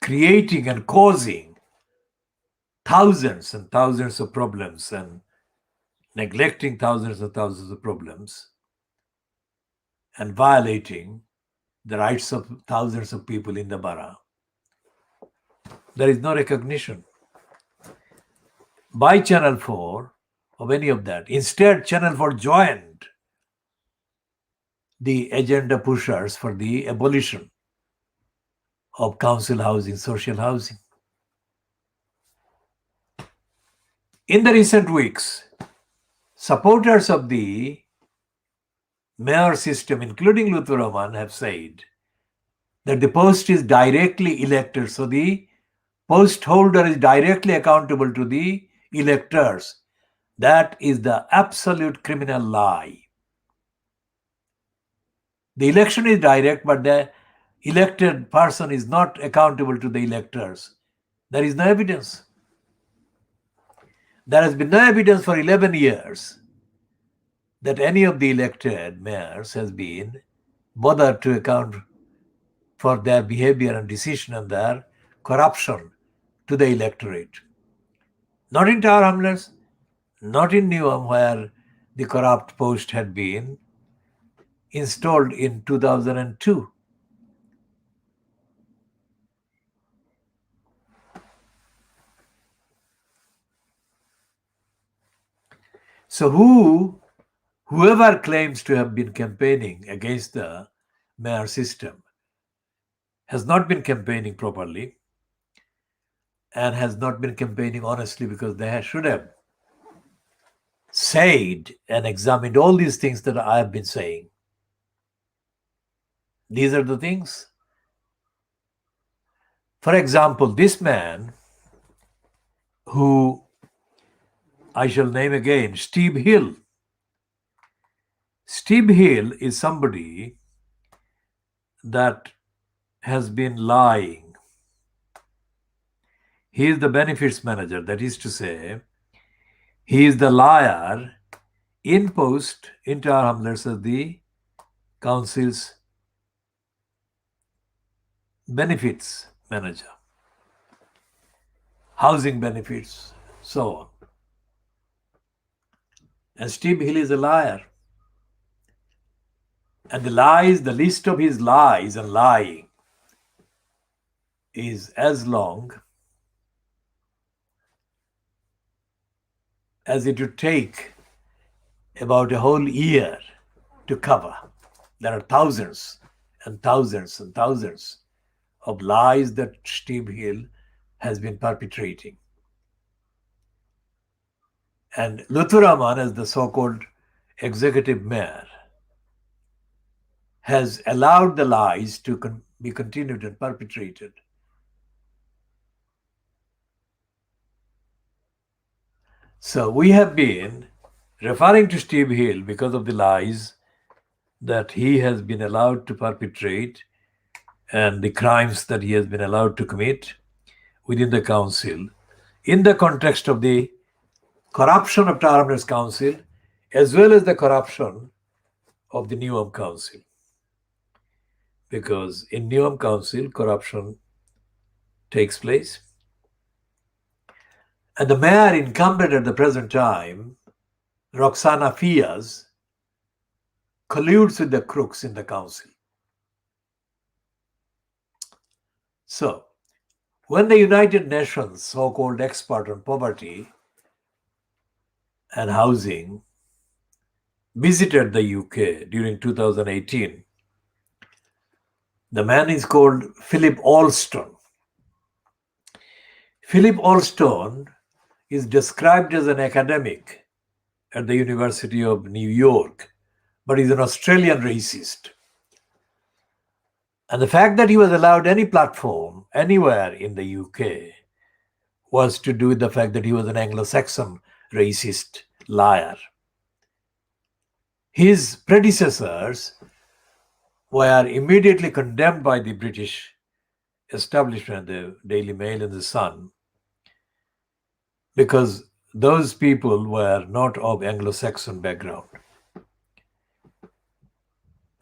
Speaker 1: creating and causing thousands and thousands of problems and neglecting thousands and thousands of problems and violating the rights of thousands of people in the borough. There is no recognition by Channel 4 of any of that. Instead, Channel 4 joined the agenda pushers for the abolition of council housing, social housing. In the recent weeks, supporters of the mayor system, including Lutfur Rahman, have said that the post is directly elected, so the post holder is directly accountable to the electors. That is the absolute criminal lie. The election is direct, but the elected person is not accountable to the electors. There is no evidence. There has been no evidence for 11 years that any of the elected mayors has been bothered to account for their behavior and decision and their corruption to the electorate. Not in Tower Hamlets, not in Newham, where the corrupt post had been installed in 2002. So whoever claims to have been campaigning against the mayor system has not been campaigning properly and has not been campaigning honestly, because they should have said and examined all these things that I have been saying. These are the things. For example, this man, who I shall name again, Steve Hill. Steve Hill is somebody that has been lying. He is the benefits manager. That is to say, he is the liar in post in Tower Hamlets as the council's benefits manager, housing benefits, so on. And Steve Hill is a liar. And the list of his lies and lying is as long as it would take about a whole year to cover. There are thousands and thousands and thousands of lies that Steve Hill has been perpetrating. And Lutfur Rahman, as the so-called executive mayor, has allowed the lies to be continued and perpetrated. So we have been referring to Steve Hill because of the lies that he has been allowed to perpetrate and the crimes that he has been allowed to commit within the council in the context of the corruption of Tower Hamlets Council as well as the corruption of the Newham Council. Because in Newham Council, corruption takes place. And the mayor incumbent at the present time, Roxana Fiaz, colludes with the crooks in the council. So, when the United Nations so-called expert on poverty and housing visited the UK during 2018, the man is called Philip Alston. Philip Alston is described as an academic at the University of New York, but he's an Australian racist. And the fact that he was allowed any platform anywhere in the UK was to do with the fact that he was an Anglo-Saxon racist liar. His predecessors were immediately condemned by the British establishment, the Daily Mail and the Sun, because those people were not of Anglo-Saxon background.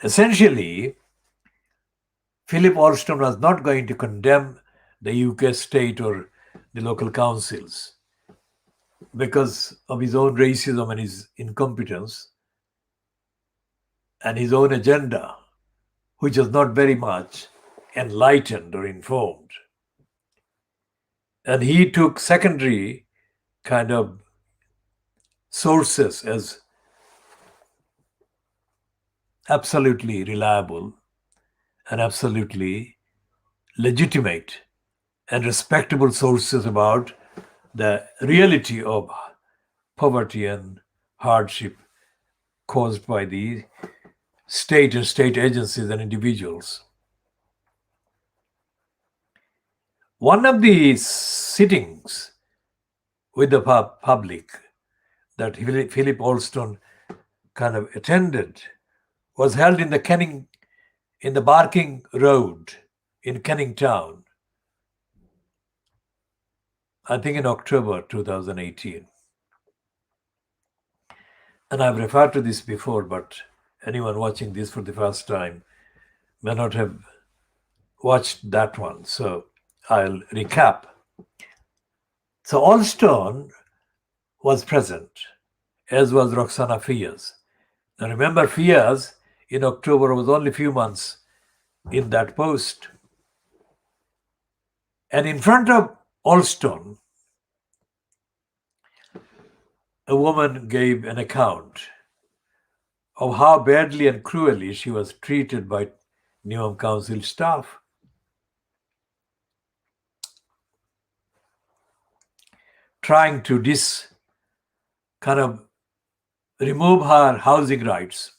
Speaker 1: Essentially, Philip Alston was not going to condemn the UK state or the local councils. because of his own racism and his incompetence and his own agenda, which was not very much enlightened or informed. And he took secondary kind of sources as absolutely reliable and absolutely legitimate and respectable sources about the reality of poverty and hardship caused by the state and state agencies and individuals. One of the sittings with the public that Philip Alston kind of attended was held in the Barking Road in Canning Town, I think in October 2018. And I've referred to this before, but anyone watching this for the first time may not have watched that one. So I'll recap. So Alston was present, as was Roxana Fiaz. Now remember, Fiaz in October was only a few months in that post. And in front of Alston, a woman gave an account of how badly and cruelly she was treated by Newham Council staff. Trying to kind of remove her housing rights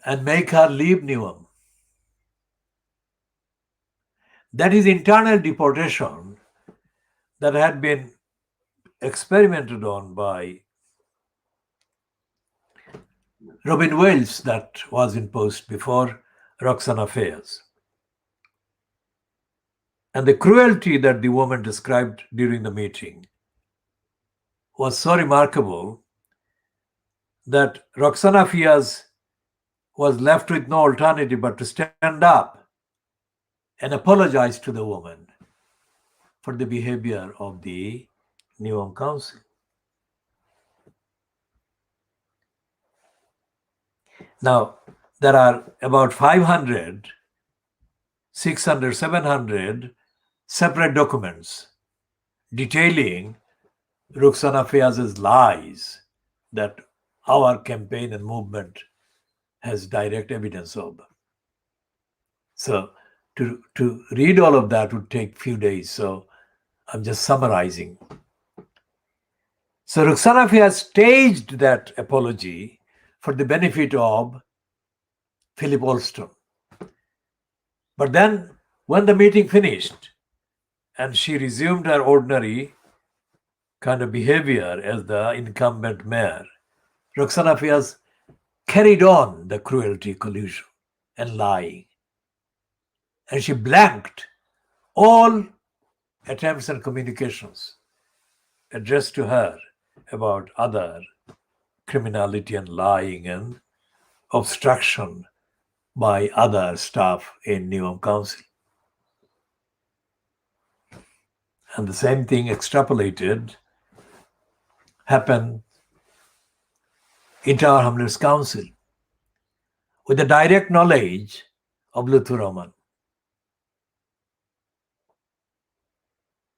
Speaker 1: and make her leave Newham. That is internal deportation that had been experimented on by Robin Wales, that was in post before Roxana Fiaz. And the cruelty that the woman described during the meeting was so remarkable that Roxana Fiaz was left with no alternative but to stand up and apologize to the woman for the behavior of the Newham Council. Now, there are about 500, 600, 700 separate documents detailing Roxana Fiaz's lies that our campaign and movement has direct evidence of. So to read all of that would take few days. So I'm just summarizing. So Roxana Fiaz staged that apology for the benefit of Philip Alston. But then when the meeting finished and she resumed her ordinary kind of behavior as the incumbent mayor, Roxana Fiaz carried on the cruelty, collusion, and lying. And she blanked all attempts and communications addressed to her about other criminality and lying and obstruction by other staff in Newham Council. And the same thing extrapolated happened in Tower Hamlets Council with the direct knowledge of Lutfur Rahman.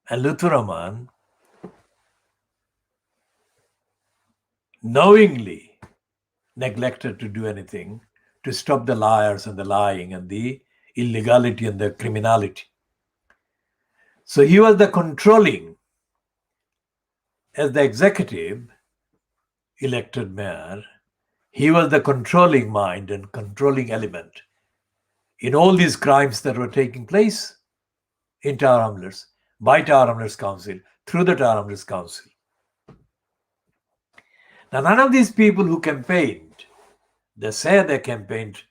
Speaker 1: And Lutfur Rahman knowingly neglected to do anything to stop the liars and the lying and the illegality and the criminality. So he was the controlling, as the executive elected mayor, he was the controlling mind and controlling element in all these crimes that were taking place in Tower Hamlets, by Tower Hamlets Council, through the Tower Hamlets Council. Now, none of these people who campaigned, they say they campaigned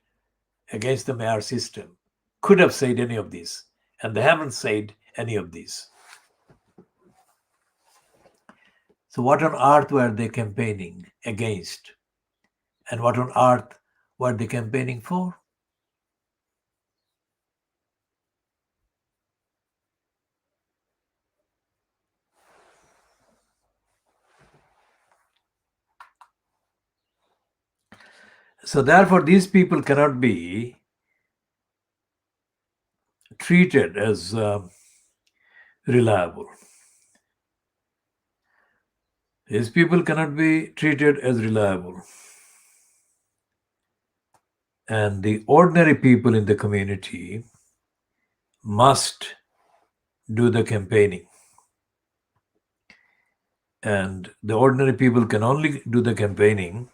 Speaker 1: against the mayor system, could have said any of this, and they haven't said any of this. So what on earth were they campaigning against? And what on earth were they campaigning for? So therefore, these people cannot be treated as reliable. These people cannot be treated as reliable. And the ordinary people in the community must do the campaigning. And the ordinary people can only do the campaigning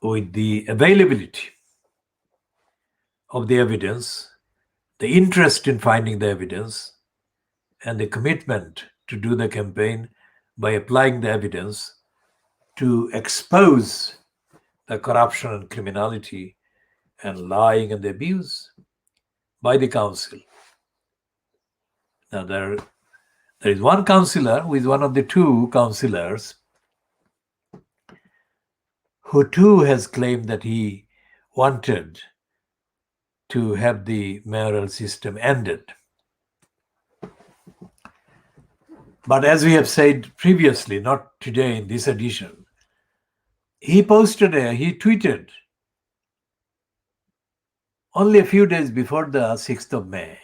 Speaker 1: with the availability of the evidence, the interest in finding the evidence, and the commitment to do the campaign by applying the evidence to expose the corruption and criminality and lying and the abuse by the council. Now, there is one councillor who is one of the two councillors who too has claimed that he wanted to have the mayoral system ended. But as we have said previously, not today in this edition, he tweeted only a few days before the 6th of May,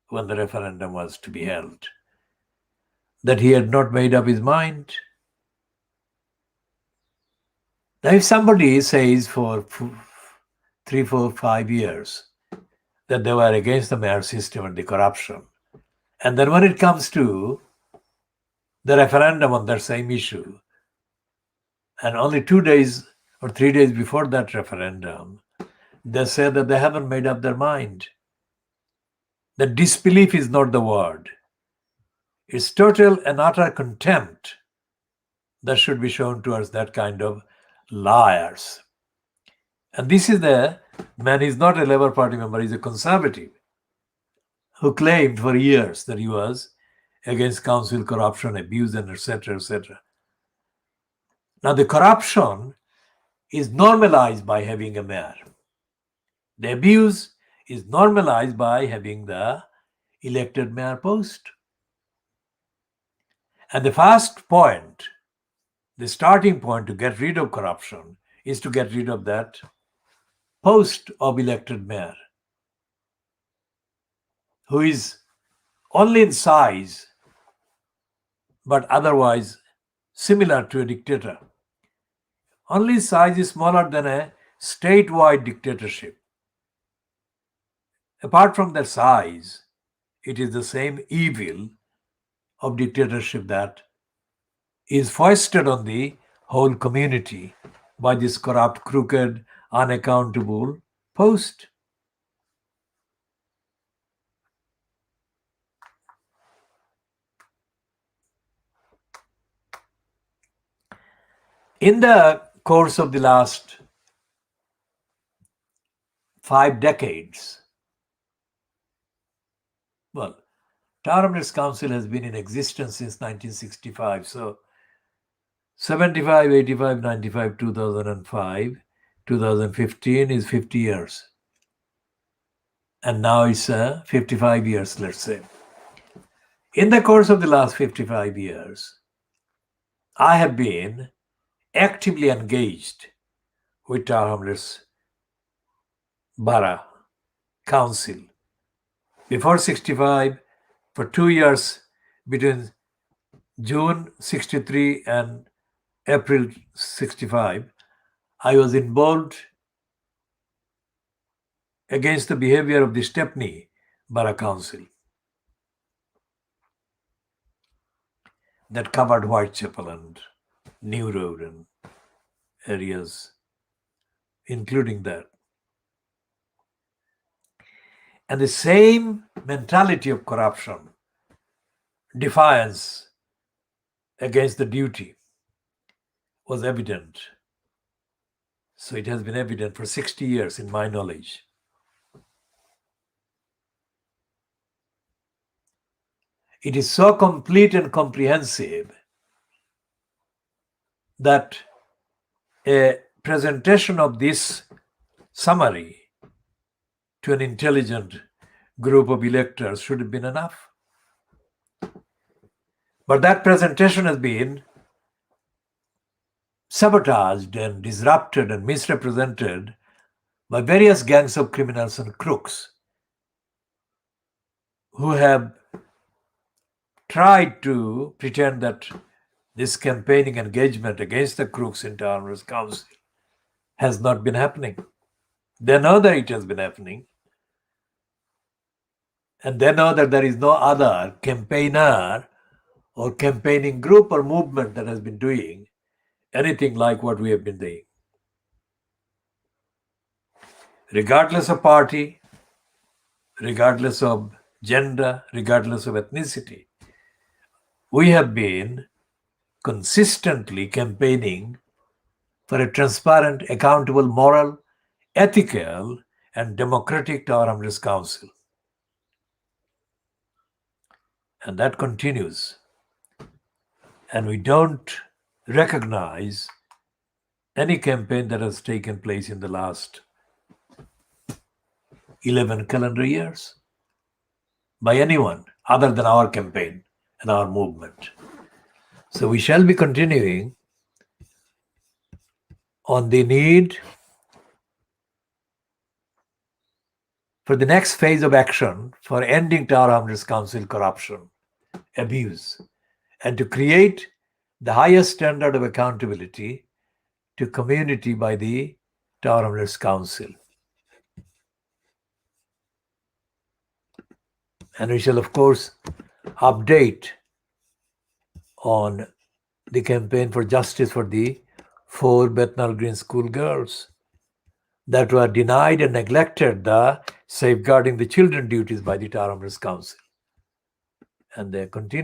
Speaker 1: when the referendum was to be held, that he had not made up his mind. Now, if somebody says for 3, 4, 5 years that they were against the mayor system and the corruption, and then when it comes to the referendum on that same issue, and only 2 days or 3 days before that referendum, they say that they haven't made up their mind. The disbelief is not the word. It's total and utter contempt that should be shown towards that kind of liars. And this is the man, is not a Labour Party member, he's a Conservative, who claimed for years that he was against council corruption, abuse, and etc., etc. Now, the corruption is normalized by having a mayor. The abuse is normalized by having the elected mayor post. And the first point, the starting point to get rid of corruption is to get rid of that post of elected mayor, who is only in size but otherwise similar to a dictator. Only size is smaller than a statewide dictatorship. Apart from their size, it is the same evil of dictatorship that is foisted on the whole community by this corrupt, crooked, unaccountable post. In the course of the last 5 decades, well, Tower Hamlets Council has been in existence since 1965. So 75, 85, 95, 2005, 2015 is 50 years. And now it's 55 years, let's say. In the course of the last 55 years, I have been actively engaged with Tower Hamlets Borough Council. Before 65, for 2 years, between June 63 and April 65, I was involved against the behavior of the Stepney Borough Council that covered Whitechapel and New Road and areas, including that. And the same mentality of corruption, defiance against the duty, was evident. So it has been evident for 60 years in my knowledge. It is so complete and comprehensive that a presentation of this summary to an intelligent group of electors should have been enough. But that presentation has been sabotaged and disrupted and misrepresented by various gangs of criminals and crooks who have tried to pretend that this campaigning engagement against the crooks in Hrs Council has not been happening. They know that it has been happening. And they know that there is no other campaigner or campaigning group or movement that has been doing anything like what we have been doing. Regardless of party, regardless of gender, regardless of ethnicity, we have been consistently campaigning for a transparent, accountable, moral, ethical, and democratic Hrs Council. And that continues. And we don't recognize any campaign that has taken place in the last 11 calendar years by anyone other than our campaign and our movement. So we shall be continuing on the need for the next phase of action for ending Hrs Council corruption, abuse, and to create the highest standard of accountability to community by the Hrs Council. And we shall, of course, update on the campaign for justice for the 4 Bethnal Green school girls that were denied and neglected the safeguarding the children duties by the Hrs Council. And they continue